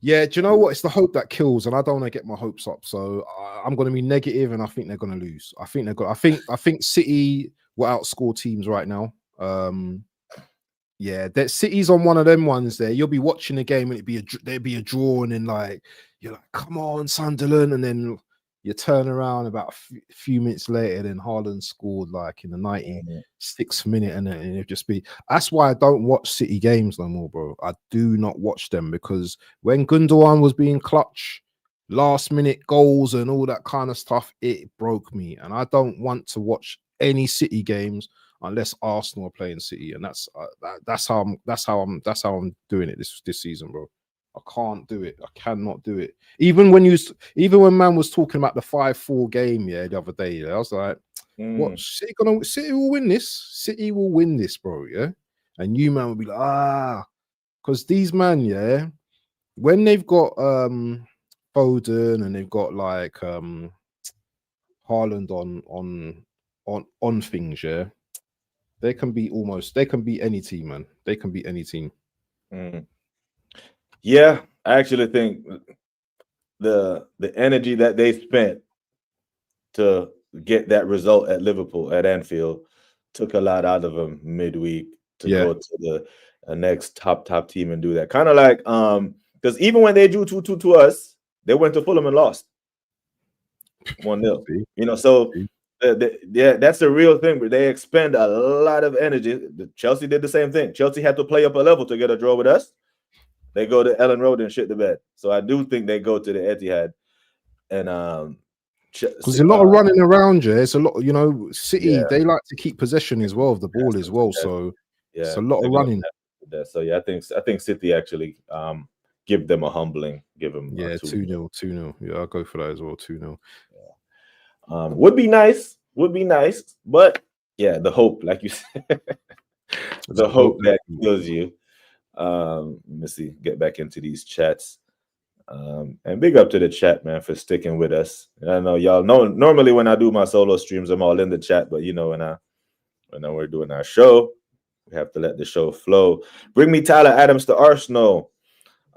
Speaker 2: Yeah, do you know what? It's the hope that kills, and I don't want to get my hopes up. So I'm going to be negative, and I think they're going to lose. I think City will outscore teams right now. Yeah, that City's on one of them ones there. You'll be watching the game, and there'd be a draw, and then like you're like, come on, Sunderland, and then you turn around about a few minutes later, then Haaland scored like in the 96th minute, and then it'd just be. That's why I don't watch City games no more, bro. I do not watch them, because when Gundogan was being clutch, last minute goals and all that kind of stuff, it broke me, and I don't want to watch any City games unless Arsenal are playing City, and that's how I'm doing it this season, bro. I can't do it. I cannot do it. Even when man was talking about the 5-4 game, the other day, I was like, "What? City will win this. City will win this, bro." Yeah, and you man will be like, because these man, when they've got Foden and they've got like Haaland on things, they can beat any team, man. They can beat any team.
Speaker 1: Yeah, I actually think the energy that they spent to get that result at Liverpool at Anfield took a lot out of them midweek to go to the next top team and do that. Kind of like because even when they drew 2-2 to us, they went to Fulham and lost 1-0. You know, so that's the real thing. But they expend a lot of energy. Chelsea did the same thing. Chelsea had to play up a level to get a draw with us. They go to Ellen Road and shit the bed. So I do think they go to the Etihad. And
Speaker 2: because a lot of running around, yeah. It's a lot, you know. City,
Speaker 1: yeah.
Speaker 2: they like to keep possession as well of the ball as well. So it's a lot of running.
Speaker 1: So yeah, I think City actually give them a humbling. Give them
Speaker 2: 2-0, 2-0. Yeah, I'll go for that as well. 2-0.
Speaker 1: Yeah. Would be nice, but yeah, the hope, like you said, the hope that kills you. Let me see, get back into these chats. And big up to the chat, man, for sticking with us. I know y'all know normally when I do my solo streams, I'm all in the chat, but you know, when we're doing our show, we have to let the show flow. Bring me Tyler Adams to Arsenal.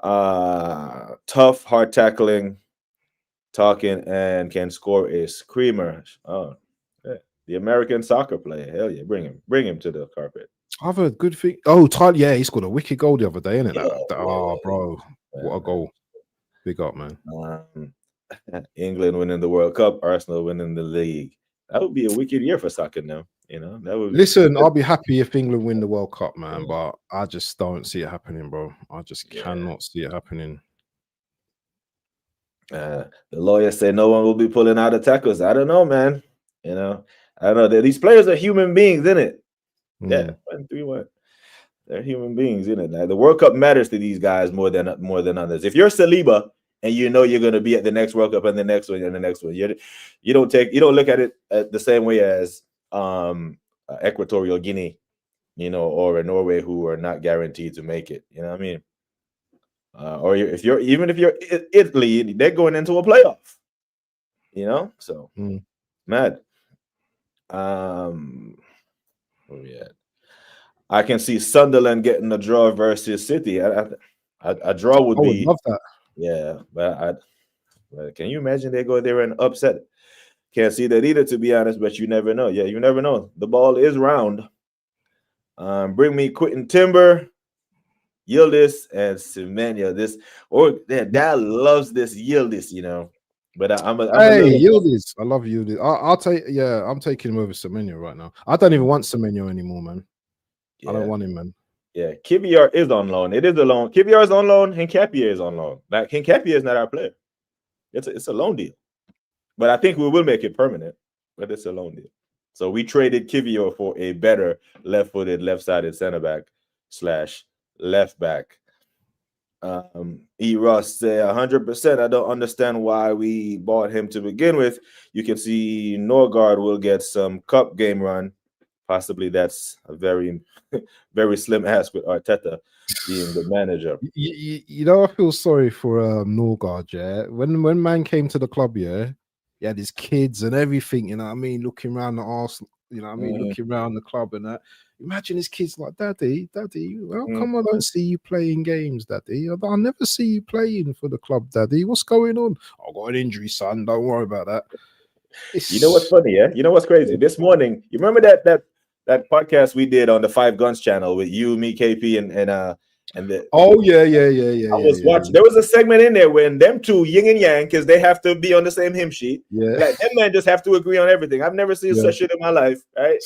Speaker 1: Tough, hard tackling, talking, and can score a screamer. Oh, yeah. The American soccer player. Hell yeah, bring him to the carpet.
Speaker 2: I've heard good thing. Oh, Tyler, yeah, he scored a wicked goal the other day, innit? Bro, what a goal. Big up, man.
Speaker 1: England winning the World Cup, Arsenal winning the league. That would be a wicked year for soccer now. You know, that would.
Speaker 2: Listen, I'll be happy if England win the World Cup, man, but I just don't see it happening, bro. I just cannot see it happening.
Speaker 1: The lawyers say no one will be pulling out attackers. I don't know, man. You know, I don't know. These players are human beings, isn't it? Yeah, 1-3-1. They're human beings, isn't it? Like, the World Cup matters to these guys more than others. If you're Saliba and you know you're going to be at the next World Cup and the next one and the next one, you don't look at it the same way as Equatorial Guinea, you know, or Norway, who are not guaranteed to make it. You know what I mean? Or if you're Italy, they're going into a playoff. You know, so mad. Where we at? I can see Sunderland getting a draw versus City. A draw would be.
Speaker 2: I would love that.
Speaker 1: Yeah, but can you imagine they go there and upset? Can't see that either, to be honest. But you never know. Yeah, you never know. The ball is round. Bring me Quentin Timber, Yildiz, and Semenya. Dad loves this Yildiz, you know. But
Speaker 2: Yildiz. I love Yildiz. I'll take. Yeah, I'm taking him over Semenya right now. I don't even want Semenya anymore, man. Yeah. I don't want him, man.
Speaker 1: Yeah, Kivior is on loan. It is a loan. Kivior is on loan. Hincapié is on loan. Like, Hincapié is not our player. It's a loan deal. But I think we will make it permanent. But it's a loan deal. So we traded Kivior for a better left-footed, left-sided center back / left back. E. Ross say 100%. I don't understand why we bought him to begin with. You can see Norgard will get some cup game run. Possibly that's a very, very slim ask with Arteta being the manager.
Speaker 2: You know, I feel sorry for Norgard, yeah. When man came to the club, yeah, he had his kids and everything, you know what I mean, looking around the Arsenal, you know what I mean, looking around the club and that. Imagine his kids like, Daddy, how come I don't see you playing games, Daddy? I'll never see you playing for the club, Daddy. What's going on? I got an injury, son. Don't worry about that.
Speaker 1: You know what's funny, yeah? You know what's crazy? This morning, you remember that podcast we did on the Five Guns channel with you, me, KP, and the.
Speaker 2: Oh yeah.
Speaker 1: I was watching. There was a segment in there when them two yin and yang, because they have to be on the same hymn sheet.
Speaker 2: Yeah,
Speaker 1: like them men just have to agree on everything. I've never seen such shit in my life. Right?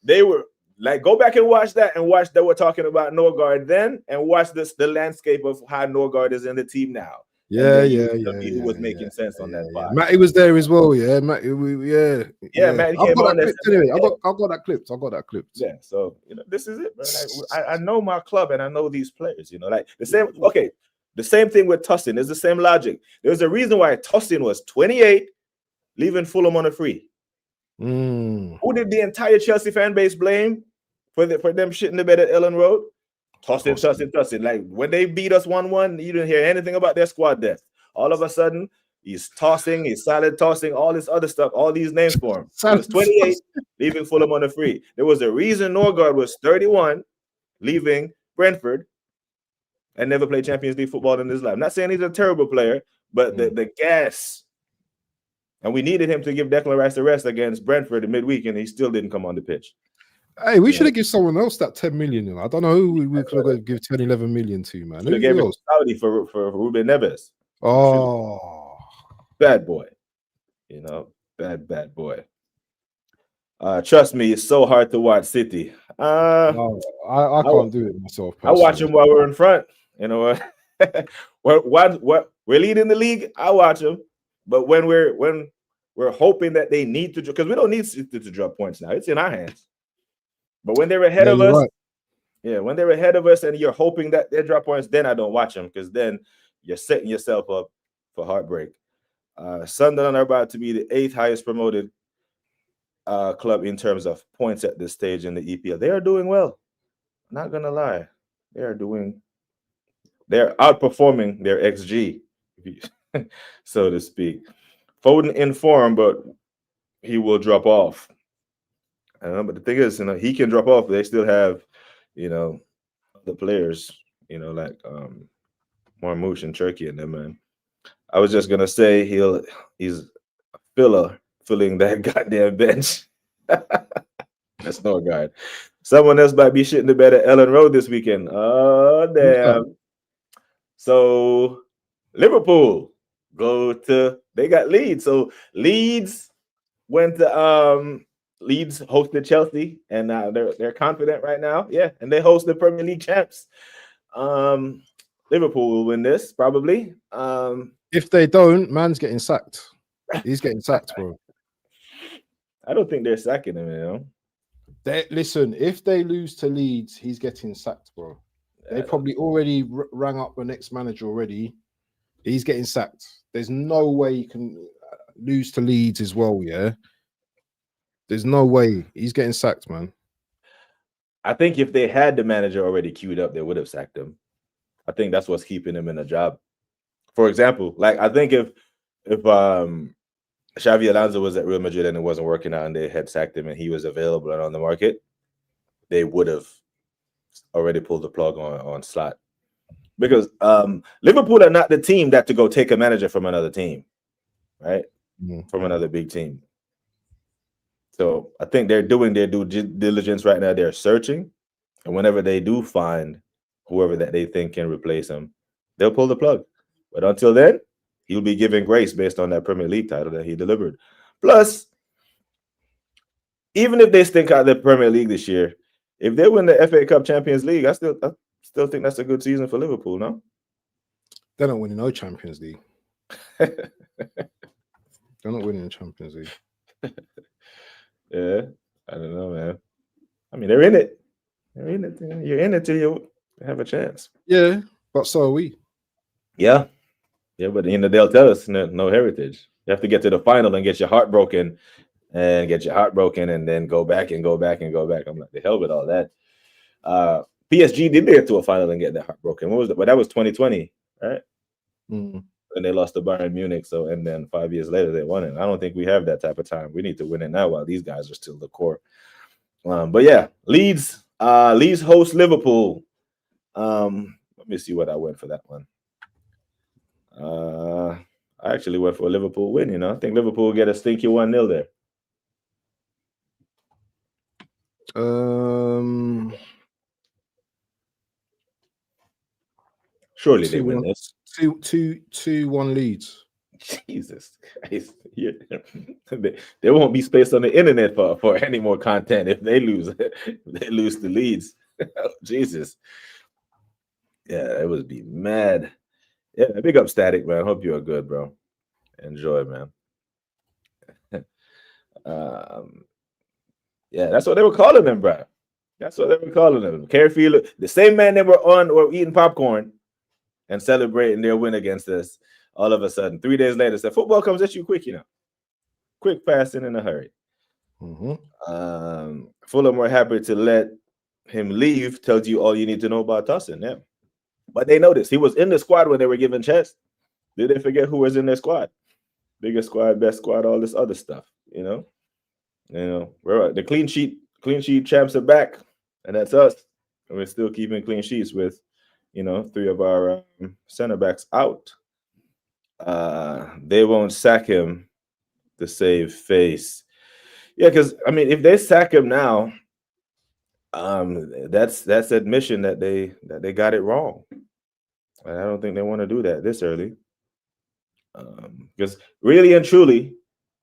Speaker 1: They were like, go back and watch that, and watch that we're talking about Norgard then, and watch the landscape of how Norgard is in the team now. Who was making sense on that part.
Speaker 2: Matty was there as well, yeah. Matty,
Speaker 1: Matty came on that.
Speaker 2: Anyway, I got that clipped.
Speaker 1: Yeah, so you know, this is it, man. Like, I know my club and I know these players. You know, like the same. Okay, the same thing with Tustin. There's the same logic. There's a reason why Tustin was 28, leaving Fulham on a free. Who did the entire Chelsea fan base blame for them shitting the bed at Ellen Road? Tustin. Like, when they beat us 1-1, you didn't hear anything about their squad depth. All of a sudden, he's silent tossing, all this other stuff, all these names for him. He was 28, leaving Fulham on a free. There was a reason Norgard was 31, leaving Brentford, and never played Champions League football in his life. I'm not saying he's a terrible player, but the gas. And we needed him to give Declan Rice a rest against Brentford in midweek, and he still didn't come on the pitch.
Speaker 2: Hey, we should have given someone else that 10 million. I don't know who we could have given 10, 11 million to, man.
Speaker 1: Who gave it to Saudi for Ruben Neves.
Speaker 2: Oh,
Speaker 1: bad boy. You know, bad boy. Trust me, it's so hard to watch City.
Speaker 2: no, I can't do it myself.
Speaker 1: Personally. I watch them while we're in front. You know what we're leading the league, I watch them. But when we're hoping that they need to, because we don't need to drop points now. It's in our hands. But when they're ahead of us,
Speaker 2: right.
Speaker 1: yeah, when they're ahead of us and you're hoping that they drop points, then I don't watch them, because then you're setting yourself up for heartbreak. Sunderland are about to be the 8th highest promoted club in terms of points at this stage in the EPL. They are doing well. Not gonna lie, they're outperforming their XG, so to speak. Foden in form, but he will drop off. But the thing is, he can drop off. But they still have, the players, like Marmoush and Turkey and them, man. I was just gonna say he's a filler filling that goddamn bench. That's no guard. Someone else might be shitting the bed at Ellen Road this weekend. Oh damn! So Liverpool they got Leeds. So Leeds went to Leeds hosted Chelsea, and they're confident right now. Yeah, and they host the Premier League champs. Liverpool will win this probably.
Speaker 2: If they don't, man's getting sacked. He's getting sacked, bro.
Speaker 1: I don't think they're sacking him.
Speaker 2: Listen, if they lose to Leeds, he's getting sacked, bro. They probably already rang up the next manager already. He's getting sacked. There's no way you can lose to Leeds as well, yeah? There's no way. He's getting sacked, man.
Speaker 1: I think if they had the manager already queued up, they would have sacked him. I think that's what's keeping him in a job. For example, like I think if Xavi Alonso was at Real Madrid and it wasn't working out and they had sacked him and he was available and on the market, they would have already pulled the plug on Slot. Because Liverpool are not the team that to go take a manager from another team, right? From another big team. So I think they're doing their due diligence right now. They're searching. And whenever they do find whoever that they think can replace him, they'll pull the plug. But until then, he'll be given grace based on that Premier League title that he delivered. Plus, even if they stink out the Premier League this year, if they win the FA Cup Champions League, I still think that's a good season for Liverpool, no?
Speaker 2: They're not winning no Champions League. They're not winning the Champions League.
Speaker 1: Yeah, I don't know, man. I mean, they're in it. They're in it. You're in it till you have a chance.
Speaker 2: Yeah, but so are we.
Speaker 1: Yeah, but they'll tell us no heritage. You have to get to the final and get your heart broken, and then go back and go back and go back. I'm like, the hell with all that. PSG did get to a final and get their heart broken. What was it? But that was 2020, right? And they lost to Bayern Munich. So, and then 5 years later they won it. I don't think we have that type of time. We need to win it now while these guys are still the core. But yeah, Leeds host Liverpool. Let me see what I went for that one. I actually went for a Liverpool win. I think Liverpool will get a stinky 1-0 there. Surely they win this.
Speaker 2: 2-1 Leeds.
Speaker 1: Jesus Christ. Yeah. There won't be space on the internet for any more content if they lose. They lose to Leeds. Jesus. Yeah, it would be mad. Yeah, big up Static, man. Hope you're good, bro. Enjoy, man. Yeah, that's what they were calling them, bro. That's what they were calling them. Carefield, the same man they were eating popcorn and celebrating their win against us. All of a sudden, 3 days later, said football comes at you quick, quick, fast, and in a hurry. Fulham were happy to let him leave. Tells you all you need to know about Tussin, yeah. But they noticed he was in the squad when they were given chance. Did they forget who was in their squad? Biggest squad, best squad, all this other stuff. We're the clean sheet champs are back, and that's us. And we're still keeping clean sheets with, 3 of our center backs out. They won't sack him to save face. Yeah, because if they sack him now, that's admission that they got it wrong. And I don't think they want to do that this early. Because really and truly,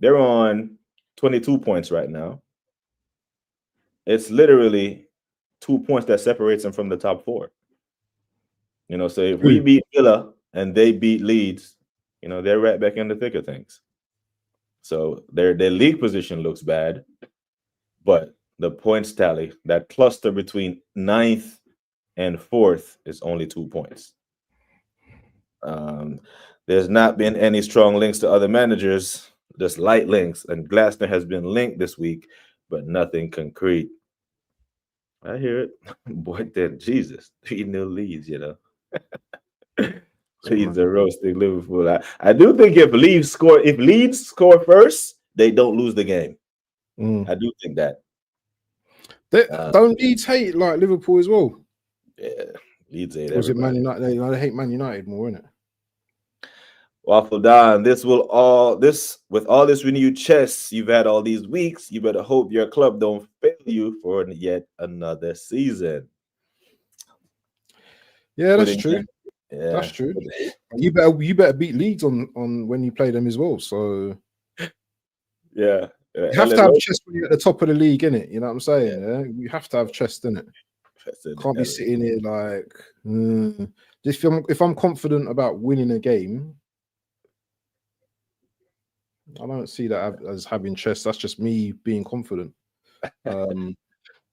Speaker 1: they're on 22 points right now. It's literally 2 points that separates them from the top 4. You know, so if we beat Villa and they beat Leeds, you know, they're right back in the thick of things. So their league position looks bad, but the points tally, that cluster between 9th and 4th, is only 2 points. There's not been any strong links to other managers, just light links, and Glasner has been linked this week, but nothing concrete. I hear it. Boy, then Jesus, 3-0 leads, you know. Leeds are roasting Liverpool. I do think if Leeds score first, they don't lose the game. I do think that.
Speaker 2: Don't Leeds hate like Liverpool as well?
Speaker 1: Yeah, Leeds hate
Speaker 2: Or is it Man
Speaker 1: everybody.
Speaker 2: United? They hate Man United more, isn't it?
Speaker 1: Waffledon, with all this renewed chess you've had all these weeks, you better hope your club don't fail you for yet another season.
Speaker 2: Yeah, that's true. Yeah, that's true. You better beat Leeds on when you play them as well. So
Speaker 1: yeah,
Speaker 2: you have to have chest when you're at the top of the league, innit? You know what I'm saying? Yeah, you have to have chest, innit? Can't be sitting here like if I'm confident about winning a game, I don't see that as having chest. That's just me being confident. If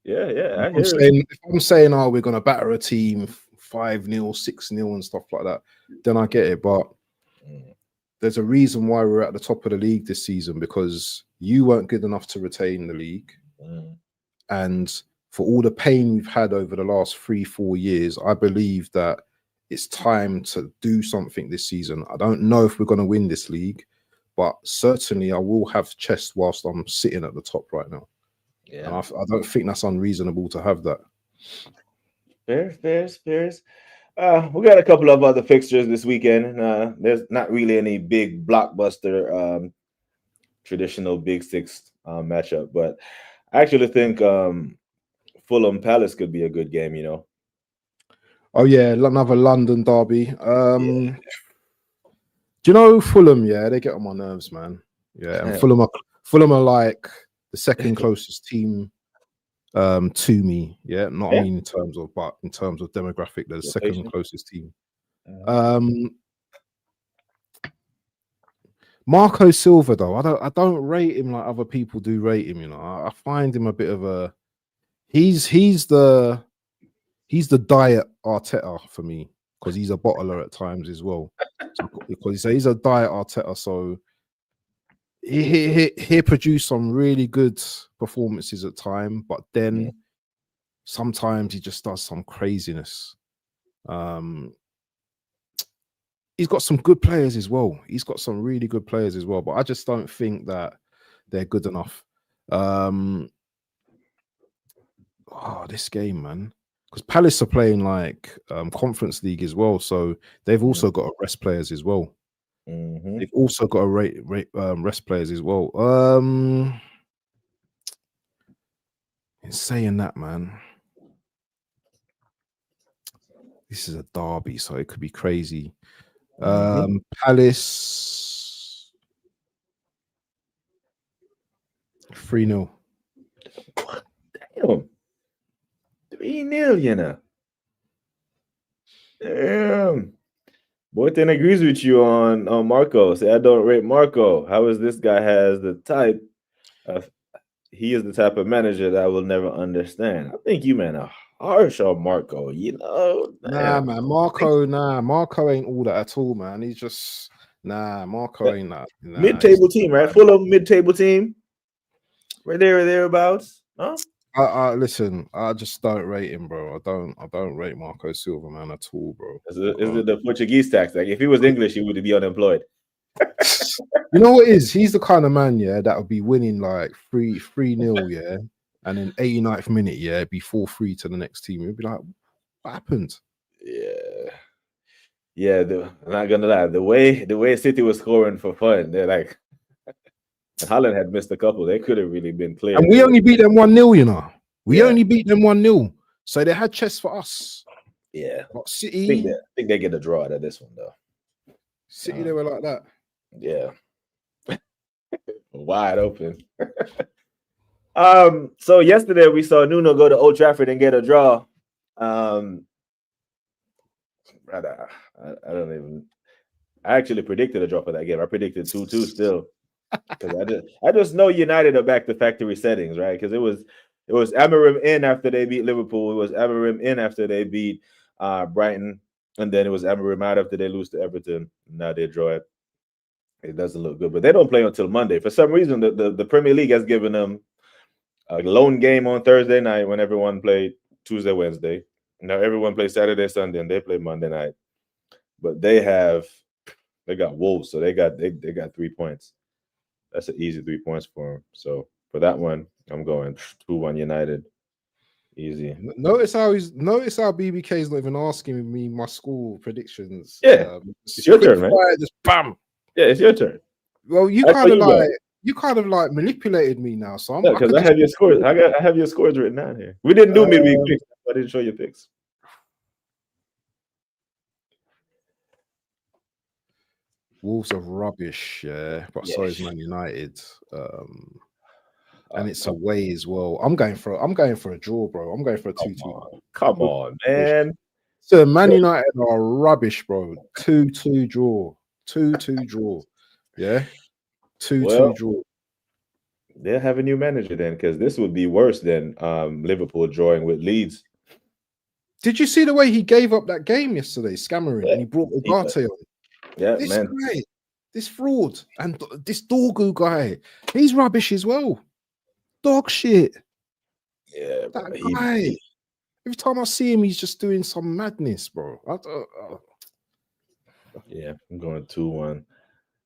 Speaker 2: I'm saying, oh, we're gonna batter a team 5-0, 6-0 and stuff like that, then I get it. But there's a reason why we're at the top of the league this season, because you weren't good enough to retain the league. And for all the pain we've had over the last 3-4 years, I believe that it's time to do something this season. I don't know if we're going to win this league, but certainly I will have chest whilst I'm sitting at the top right now. Yeah, and I don't think that's unreasonable to have that.
Speaker 1: Fairs. We got a couple of other fixtures this weekend. There's not really any big blockbuster traditional Big Six matchup, but I actually think Fulham Palace could be a good game, you know.
Speaker 2: Oh yeah, another London derby. Do you know Fulham? Yeah, they get on my nerves, man. Yeah, and Fulham are like the second closest team to me. Yeah, not I mean in terms of demographic, the second closest team. Marco Silva, though, I don't rate him like other people do rate him. You know, I find him a bit of a he's the diet Arteta for me, because he's a bottler at times as well. Because he's a diet Arteta, so he produced some really good performances at time, but then sometimes he just does some craziness. He's got some good players as well. He's got some really good players as well, but I just don't think that they're good enough. This game, man. Because Palace are playing like Conference League as well, so they've also got to rest players as well. They've also got to rest players as well. In saying that, man, this is a derby, so it could be crazy. Palace 3-0.
Speaker 1: Damn. 3-0, you know. Damn. Boyton agrees with you on Marco. Say, I don't rate Marco. How is this guy has the type of he is the type of manager that I will never understand. I think you man are harsh on Marco, you know.
Speaker 2: Damn. Nah, man. Marco ain't all that at all, man. He's just Marco ain't that.
Speaker 1: Mid-table team, right? Fulham mid-table team. Right there or thereabouts. Huh?
Speaker 2: Listen, I just don't rate him, bro. I don't rate Marco Silva, man, at all, bro.
Speaker 1: Is it the Portuguese tax? Like if he was English, he would be unemployed.
Speaker 2: You know what it is? He's the kind of man, yeah, that would be winning like 3-0, yeah, and then 89th minute, yeah, be 4-3 to the next team. He'd be like, what happened?
Speaker 1: Yeah. I'm not gonna lie. The way City was scoring for fun, they're like. Holland had missed a couple. They could have really been clear.
Speaker 2: And we only beat them 1-0, you know. We only beat them 1-0. So they had chess for us.
Speaker 1: Yeah.
Speaker 2: But City.
Speaker 1: I think they get a draw out of this one, though.
Speaker 2: City, they were like that.
Speaker 1: Yeah. Wide open. So yesterday we saw Nuno go to Old Trafford and get a draw. I don't even. I actually predicted a draw for that game. I predicted 2-2 still. Because I just know United are back to factory settings, right? Because it was Amorim in after they beat Liverpool. It was Amorim in after they beat Brighton, and then it was Amorim out after they lose to Everton. Now they draw it. It doesn't look good, but they don't play until Monday. For some reason, the Premier League has given them a lone game on Thursday night when everyone played Tuesday, Wednesday. Now everyone plays Saturday, Sunday, and they play Monday night. But they got Wolves, so they got 3 points. That's an easy 3 points for them. So for that one, I'm going 2-1 United. Easy.
Speaker 2: Notice how BBK is not even asking me my school predictions.
Speaker 1: Yeah, it's your turn, man.
Speaker 2: Just bam.
Speaker 1: Yeah, it's your turn.
Speaker 2: Well, you kind of like manipulated me now, so I'm
Speaker 1: because I have your scores. I have your scores written down here. We didn't do midweek picks. I didn't show your picks.
Speaker 2: Wolves are rubbish, yeah, but so is Man United. And it's away as well. I'm going for a draw, bro. I'm going for a 2-2.
Speaker 1: Come on, man.
Speaker 2: So Man United are rubbish, bro. 2-2 draw. 2-2 draw. Yeah. 2-2 draw.
Speaker 1: They'll have a new manager then, because this would be worse than Liverpool drawing with Leeds.
Speaker 2: Did you see the way he gave up that game yesterday, Scammering, and he brought Ugarte on?
Speaker 1: Yeah,
Speaker 2: this
Speaker 1: man.
Speaker 2: Guy, this fraud, and this Dorgu guy, he's rubbish as well. Dog shit.
Speaker 1: Yeah,
Speaker 2: that guy. Every time I see him, he's just doing some madness, bro.
Speaker 1: Yeah, I'm going 2-1.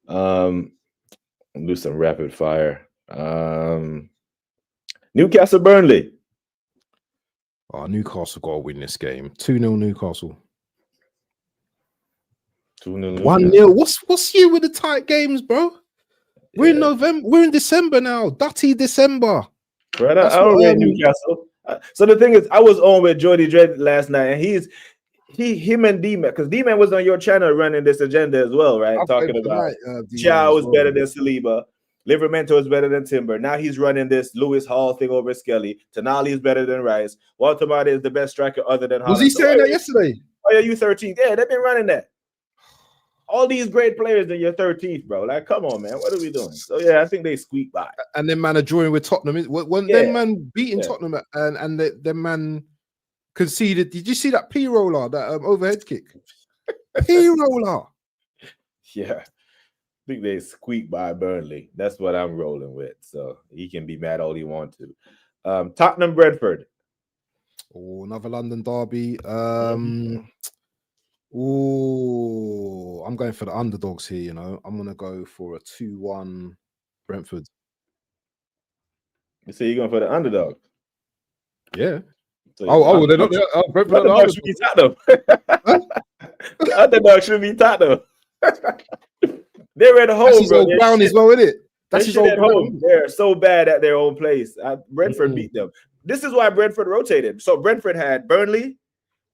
Speaker 1: I'll do some rapid fire. Newcastle Burnley.
Speaker 2: Oh, Newcastle got to win this game. 2-0 Newcastle.
Speaker 1: 2-0.
Speaker 2: 1-0. What's you with the tight games, bro? We're in November. We're in December now. Dirty December.
Speaker 1: Right, I don't rate Newcastle. So the thing is, I was on with Jordy Dredd last night, and him and D-Man, because D-Man was on your channel running this agenda as well, right? Talking about Chow is better than Saliba, Livramento is better than Timber. Now he's running this Lewis Hall thing over Skelly. Tonali is better than Rice. Walter Mata is the best striker other than Haaland.
Speaker 2: Was he saying that yesterday?
Speaker 1: Oh yeah, you 13th. Yeah, they've been running that. All these great players in your 13th, bro. Like, come on, man. What are we doing? So, yeah, I think they squeak by.
Speaker 2: And then, man, are drawing with Tottenham. When them man beating Tottenham and them man conceded. Did you see that P-roller, that overhead kick? P-roller.
Speaker 1: Yeah. I think they squeak by Burnley. That's what I'm rolling with. So, he can be mad all he wants to. Tottenham Brentford.
Speaker 2: Oh, another London derby. Oh, I'm going for the underdogs here, you know. I'm going to go for a 2-1 Brentford.
Speaker 1: You say you're going for the underdog?
Speaker 2: Yeah.
Speaker 1: So
Speaker 2: they're not there. Brentford
Speaker 1: the underdog should be Tottenham. The underdog should be Tottenham. They're at home,
Speaker 2: That's
Speaker 1: bro.
Speaker 2: His old ground as well, isn't it? That's
Speaker 1: his
Speaker 2: old
Speaker 1: at home. They're so bad at their own place. Brentford beat them. This is why Brentford rotated. So Brentford had Burnley,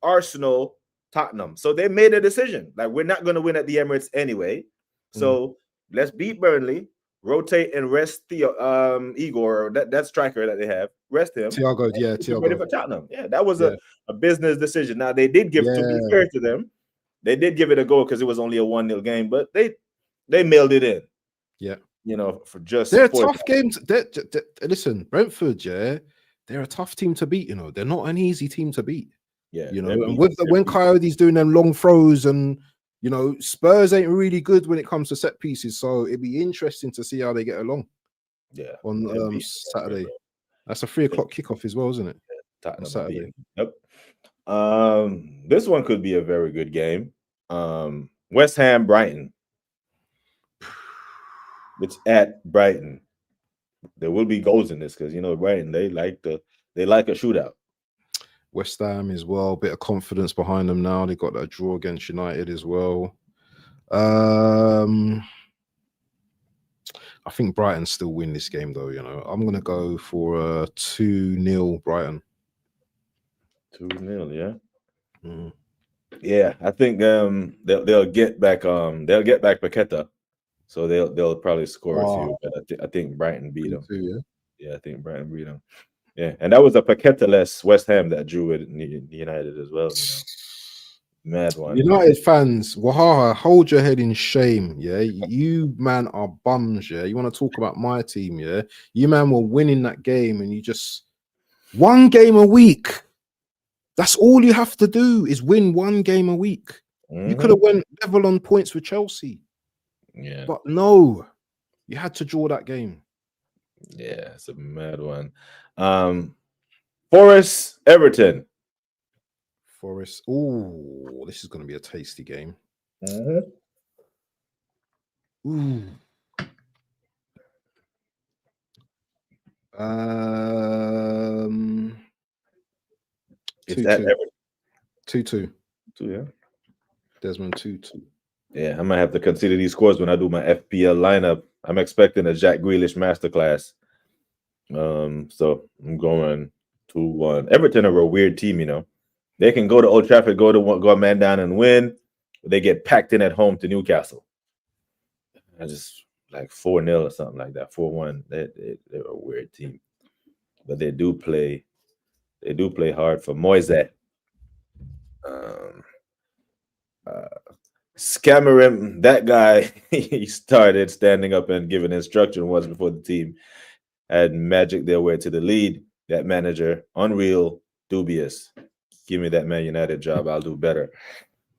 Speaker 1: Arsenal, Tottenham. So they made a decision. Like, we're not going to win at the Emirates anyway. So let's beat Burnley, rotate and rest Igor, that striker that they have. Rest him.
Speaker 2: Thiago.
Speaker 1: Ready for Tottenham. Yeah, that was a business decision. Now, they did give, to be fair to them, they did give it a go because it was only a 1-0 game, but they mailed it in.
Speaker 2: Yeah.
Speaker 1: You know, for just...
Speaker 2: They're tough games. Listen, Brentford, they're a tough team to beat, you know. They're not an easy team to beat.
Speaker 1: Yeah,
Speaker 2: you know, and when Coyote's doing them long throws, and you know, Spurs ain't really good when it comes to set pieces, so it'd be interesting to see how they get along.
Speaker 1: Yeah,
Speaker 2: on Saturday. That's a 3:00 kickoff as well, isn't it?
Speaker 1: On
Speaker 2: Saturday.
Speaker 1: Yep. This one could be a very good game. West Ham Brighton. It's at Brighton. There will be goals in this because you know Brighton they like a shootout.
Speaker 2: West Ham as well, bit of confidence behind them now. They got that draw against United as well. I think Brighton still win this game though. You know, I'm gonna go for a 2-0 Brighton.
Speaker 1: 2-0, yeah. Yeah, I think they'll get back Paqueta, so they'll probably score a few. But I think Brighton beat them. Yeah, I think Brighton beat them. Yeah, and that was a Paqueta-less West Ham that drew with United as well. You know? Mad one.
Speaker 2: United fans, Wahaha, hold your head in shame. Yeah, you man are bums. Yeah, you want to talk about my team? Yeah, you man were winning that game, and you just one game a week. That's all you have to do is win one game a week. You could have went level on points with Chelsea.
Speaker 1: Yeah.
Speaker 2: But no, you had to draw that game.
Speaker 1: Yeah, it's a mad one. Forest, Everton.
Speaker 2: Forest. Oh, this is going to be a tasty game. Ooh.
Speaker 1: It's at Everton.
Speaker 2: 2-2.
Speaker 1: 2, yeah.
Speaker 2: Desmond 2-2.
Speaker 1: Yeah, I might have to consider these scores when I do my FPL lineup. I'm expecting a Jack Grealish masterclass. So I'm going 2-1. Everton are a weird team, you know. They can go to Old Trafford, go a man down and win. But they get packed in at home to Newcastle. I just like 4-0 or something like that. 4-1. They're a weird team, but they do play hard for Moyes. Scammering, that guy, he started standing up and giving instruction once before the team had magic their way to the lead. That manager, unreal, dubious. Give me that Man United job. I'll do better.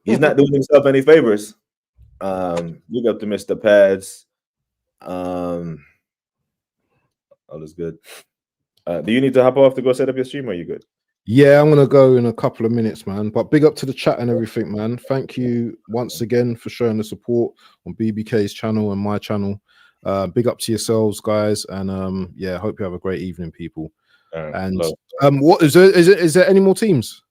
Speaker 1: He's not doing himself any favors. Look up to Mr. Pads. All is good. Do you need to hop off to go set up your stream, or are you good?
Speaker 2: Yeah, I'm gonna go in a couple of minutes, man. But big up to the chat and everything, man. Thank you once again for showing the support on BBK's channel and my channel. Big up to yourselves, guys, and yeah, hope you have a great evening, people. And what is there? Is there any more teams?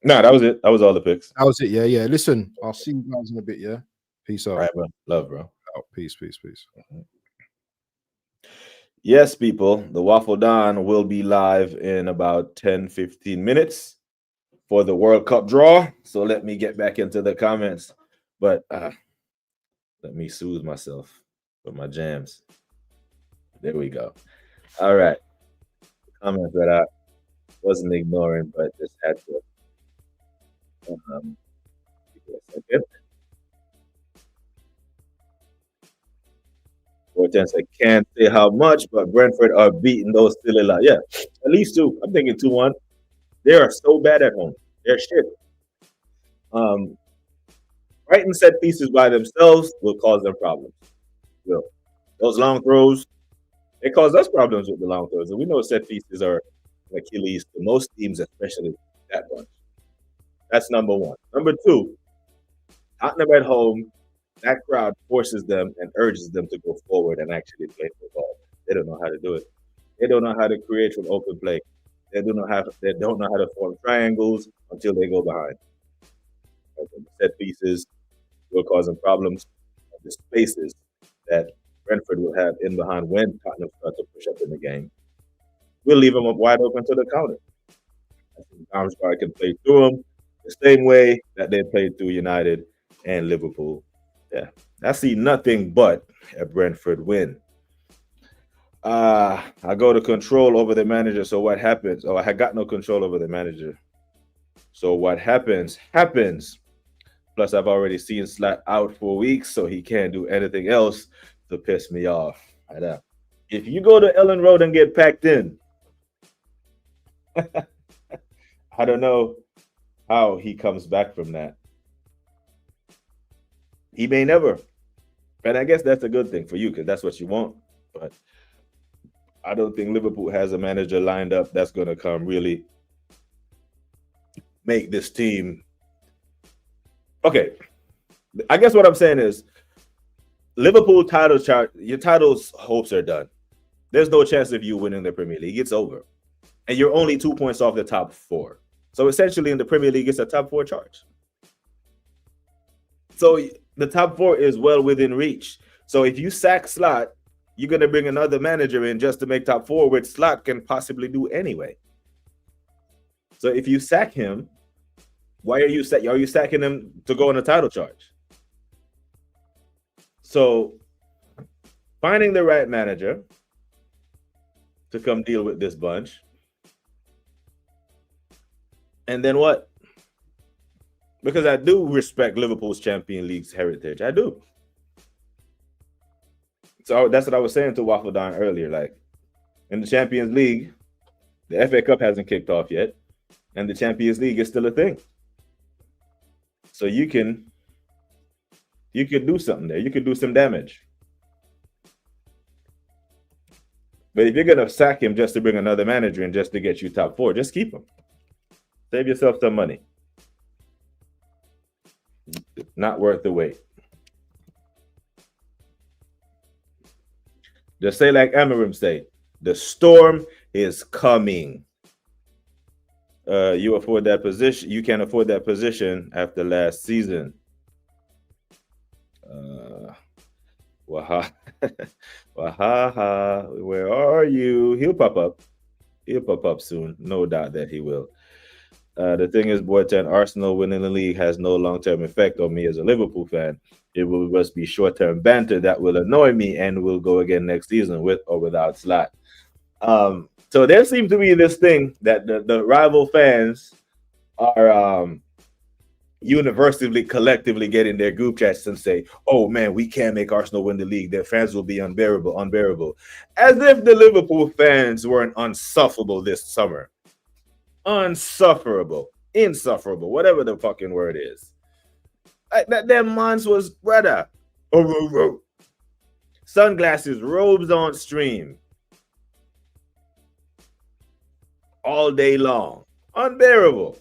Speaker 1: No, that was it. That was all the picks.
Speaker 2: That was it. Yeah, yeah. Listen, I'll see you guys in a bit. Yeah, peace out.
Speaker 1: All right, bro. Love, bro.
Speaker 2: Out. Peace.
Speaker 1: Yes, people, the waffledon will be live in about 10-15 minutes for the World Cup draw. So let me get back into the comments. But let me soothe myself with my jams. There we go. All right. Comments that I wasn't ignoring, but just had to give it a second. Hortense, I can't say how much, but Brentford are beating those silly lies. Yeah, at least 2. I'm thinking 2-1. They are so bad at home. They're shit. Brighton set pieces by themselves will cause them problems. Will. Those long throws, they cause us problems with the long throws. And we know set pieces are Achilles to most teams, especially that bunch. That's number 1. Number 2, Tottenham at home. That crowd forces them and urges them to go forward and actually play football. They don't know how to do it. They don't know how to create from open play. They don't know how to form triangles until they go behind. The set pieces will cause them problems. The spaces that Brentford will have in behind when Tottenham start to push up in the game will leave them up wide open to the counter. I think Armstrong can play through them the same way that they played through United and Liverpool. Yeah, I see nothing but a Brentford win. I go to control over the manager. So what happens? Oh, I had got no control over the manager. So what happens, happens. Plus, I've already seen Slat out for weeks, so he can't do anything else to piss me off. If you go to Ellen Road and get packed in, I don't know how he comes back from that. He may never. And I guess that's a good thing for you because that's what you want. But I don't think Liverpool has a manager lined up that's going to come really make this team. Okay. I guess what I'm saying is Liverpool title chart, your title's hopes are done. There's no chance of you winning the Premier League. It's over. And you're only 2 points off the top 4. So essentially in the Premier League, it's a top 4 charge. So the top 4 is well within reach. So if you sack Slot, you're going to bring another manager in just to make top 4, which Slot can possibly do anyway. So if you sack him, why are you sacking him to go on a title charge? So finding the right manager to come deal with this bunch. And then what? because I do respect Liverpool's Champions League's heritage. I do. So that's what I was saying to Waffledon earlier. Like in the Champions League, the FA Cup hasn't kicked off yet, and the Champions League is still a thing. So you can do something there. You can do some damage. But if you're gonna sack him just to bring another manager and just to get you top 4, just keep him. Save yourself some money. Not worth the wait. Just say like Amarim say, the storm is coming. You afford that position. You can't afford that position after last season. Waha. Wahaha. Where are you? He'll pop up. He'll pop up soon. No doubt that he will. The thing is, Boyton, Arsenal winning the league has no long-term effect on me as a Liverpool fan. It will just be short-term banter that will annoy me and will go again next season with or without Slot. So there seems to be this thing that the rival fans are universally, collectively get in their group chats and say, oh man, we can't make Arsenal win the league. Their fans will be unbearable. As if the Liverpool fans weren't insufferable this summer. Insufferable, whatever the fucking word is. Like that damn months was brother. Sunglasses, robes on stream. All day long. Unbearable.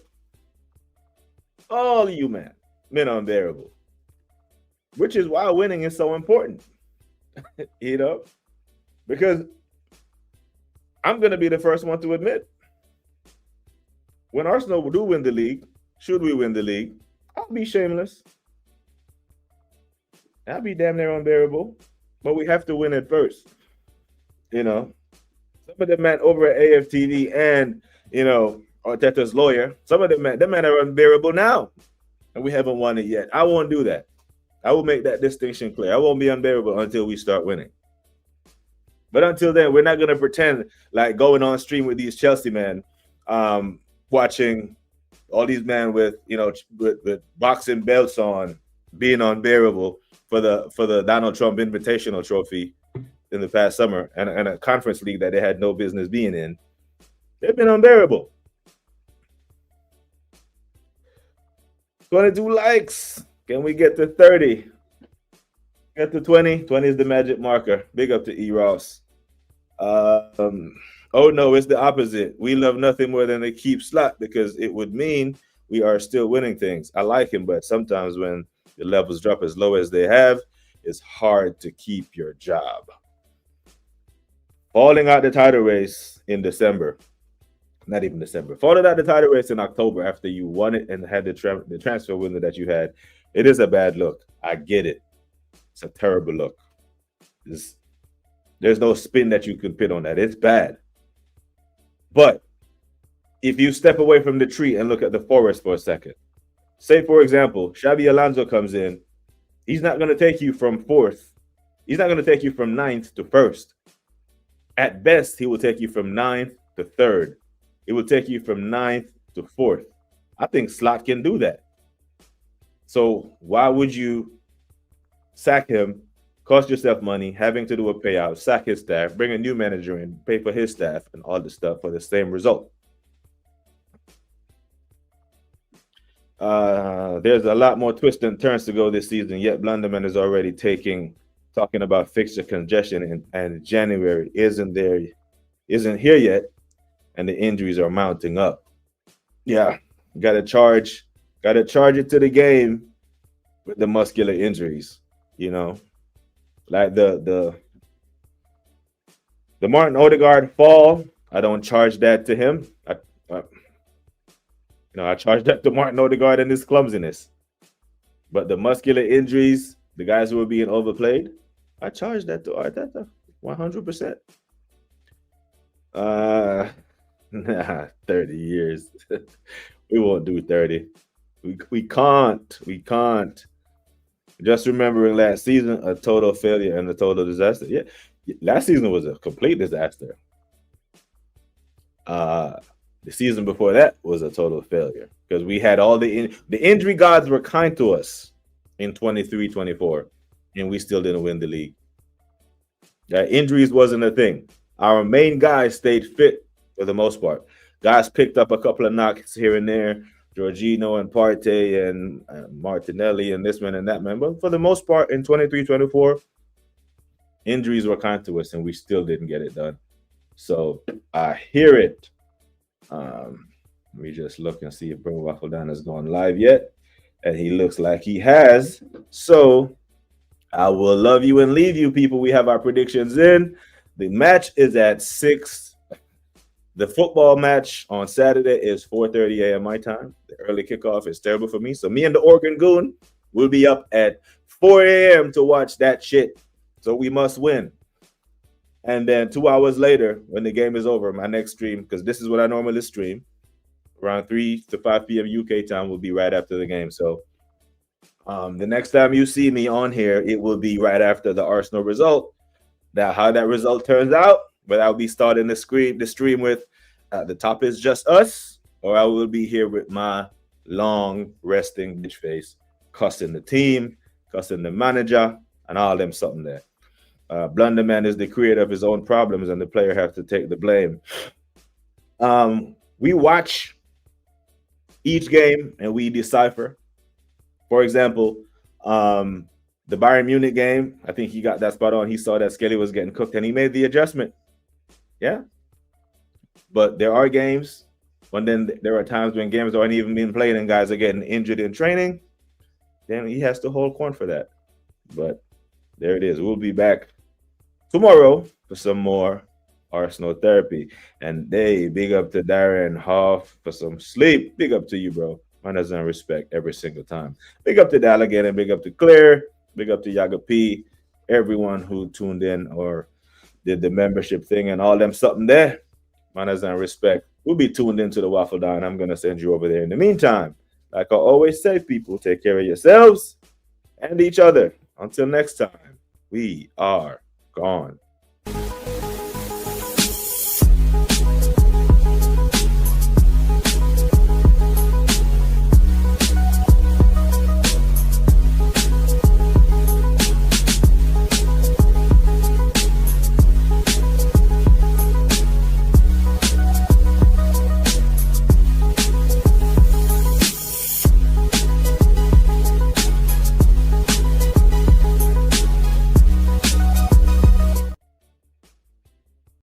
Speaker 1: All you men unbearable. Which is why winning is so important. You know? Because I'm going to be the first one to admit, when Arsenal do win the league, should we win the league, I'll be shameless. I'll be damn near unbearable. But we have to win it first. You know? Some of the men over at AFTV and, you know, Arteta's lawyer, some of them men are unbearable now. And we haven't won it yet. I won't do that. I will make that distinction clear. I won't be unbearable until we start winning. But until then, we're not going to pretend like going on stream with these Chelsea men, watching all these men with, you know, with boxing belts on, being unbearable for the Donald Trump Invitational Trophy in the past summer and a conference league that they had no business being in. They've been unbearable. 22 likes. Can we get to 30? Get to 20. 20 is the magic marker. Big up to E. Ross. Oh no, it's the opposite. We love nothing more than to keep Slot because it would mean we are still winning things. I like him, but sometimes when the levels drop as low as they have, it's hard to keep your job. Falling out the title race in December. Not even December. Falling out the title race in October after you won it and had the transfer window that you had. It is a bad look. I get it. It's a terrible look. There's no spin that you can put on that. It's bad. But if you step away from the tree and look at the forest for a second, say, for example, Xabi Alonso comes in. He's not going to take you from 4th. He's not going to take you from 9th to 1st. At best, he will take you from 9th to 3rd. It will take you from 9th to 4th. I think Slot can do that. So why would you sack him, cost yourself money, having to do a payout, sack his staff, bring a new manager in, pay for his staff and all the stuff for the same result? There's a lot more twists and turns to go this season, yet Blunderman is already talking about fixture congestion and January isn't here yet, and the injuries are mounting up. Yeah, gotta charge it to the game with the muscular injuries, you know. Like the Martin Odegaard fall, I don't charge that to him. I charge that to Martin Odegaard and his clumsiness. But the muscular injuries, the guys who are being overplayed, I charge that to Arteta 100%. 30 years. We won't do 30. We can't. Just remembering last season, a total failure and a total disaster. Yeah, last season was a complete disaster. The season before that was a total failure because we had all the injury gods were kind to us in 23-24, and we still didn't win the league. Injuries wasn't a thing. Our main guys stayed fit for the most part. Guys picked up a couple of knocks here and there, Jorginho and Partey and Martinelli and this man and that man. But for the most part, in 23-24, injuries were kind to us, and we still didn't get it done. So I hear it. Let me just look and see if Bro Waffledon has gone live yet. And he looks like he has. So I will love you and leave you, people. We have our predictions in. The match is at 6. The football match on Saturday is 4:30 a.m. my time. The early kickoff is terrible for me. So me and the Oregon Goon will be up at 4 a.m. to watch that shit. So we must win. And then 2 hours later, when the game is over, my next stream, because this is what I normally stream, around 3 to 5 p.m. UK time will be right after the game. So the next time you see me on here, it will be right after the Arsenal result. Now, how that result turns out, but I'll be starting the stream with the top is just us, or I will be here with my long resting bitch face, cussing the team, cussing the manager, and all them something there. Blunderman is the creator of his own problems, and the player has to take the blame. We watch each game and we decipher. For example, the Bayern Munich game, I think he got that spot on. He saw that Skelly was getting cooked and he made the adjustment. Yeah. But there are games there are times when games aren't even being played and guys are getting injured in training. Then he has to hold corn for that. But there it is. We'll be back tomorrow for some more Arsenal therapy. And big up to Darren Hoff for some sleep. Big up to you, bro. Manners and respect every single time. Big up to Dal again, and big up to Claire. Big up to Yaga P. Everyone who tuned in or did the membership thing and all them something there. Manners and respect. We'll be tuned into the Waffle Down. I'm going to send you over there. In the meantime, like I always say, people, take care of yourselves and each other. Until next time, we are gone.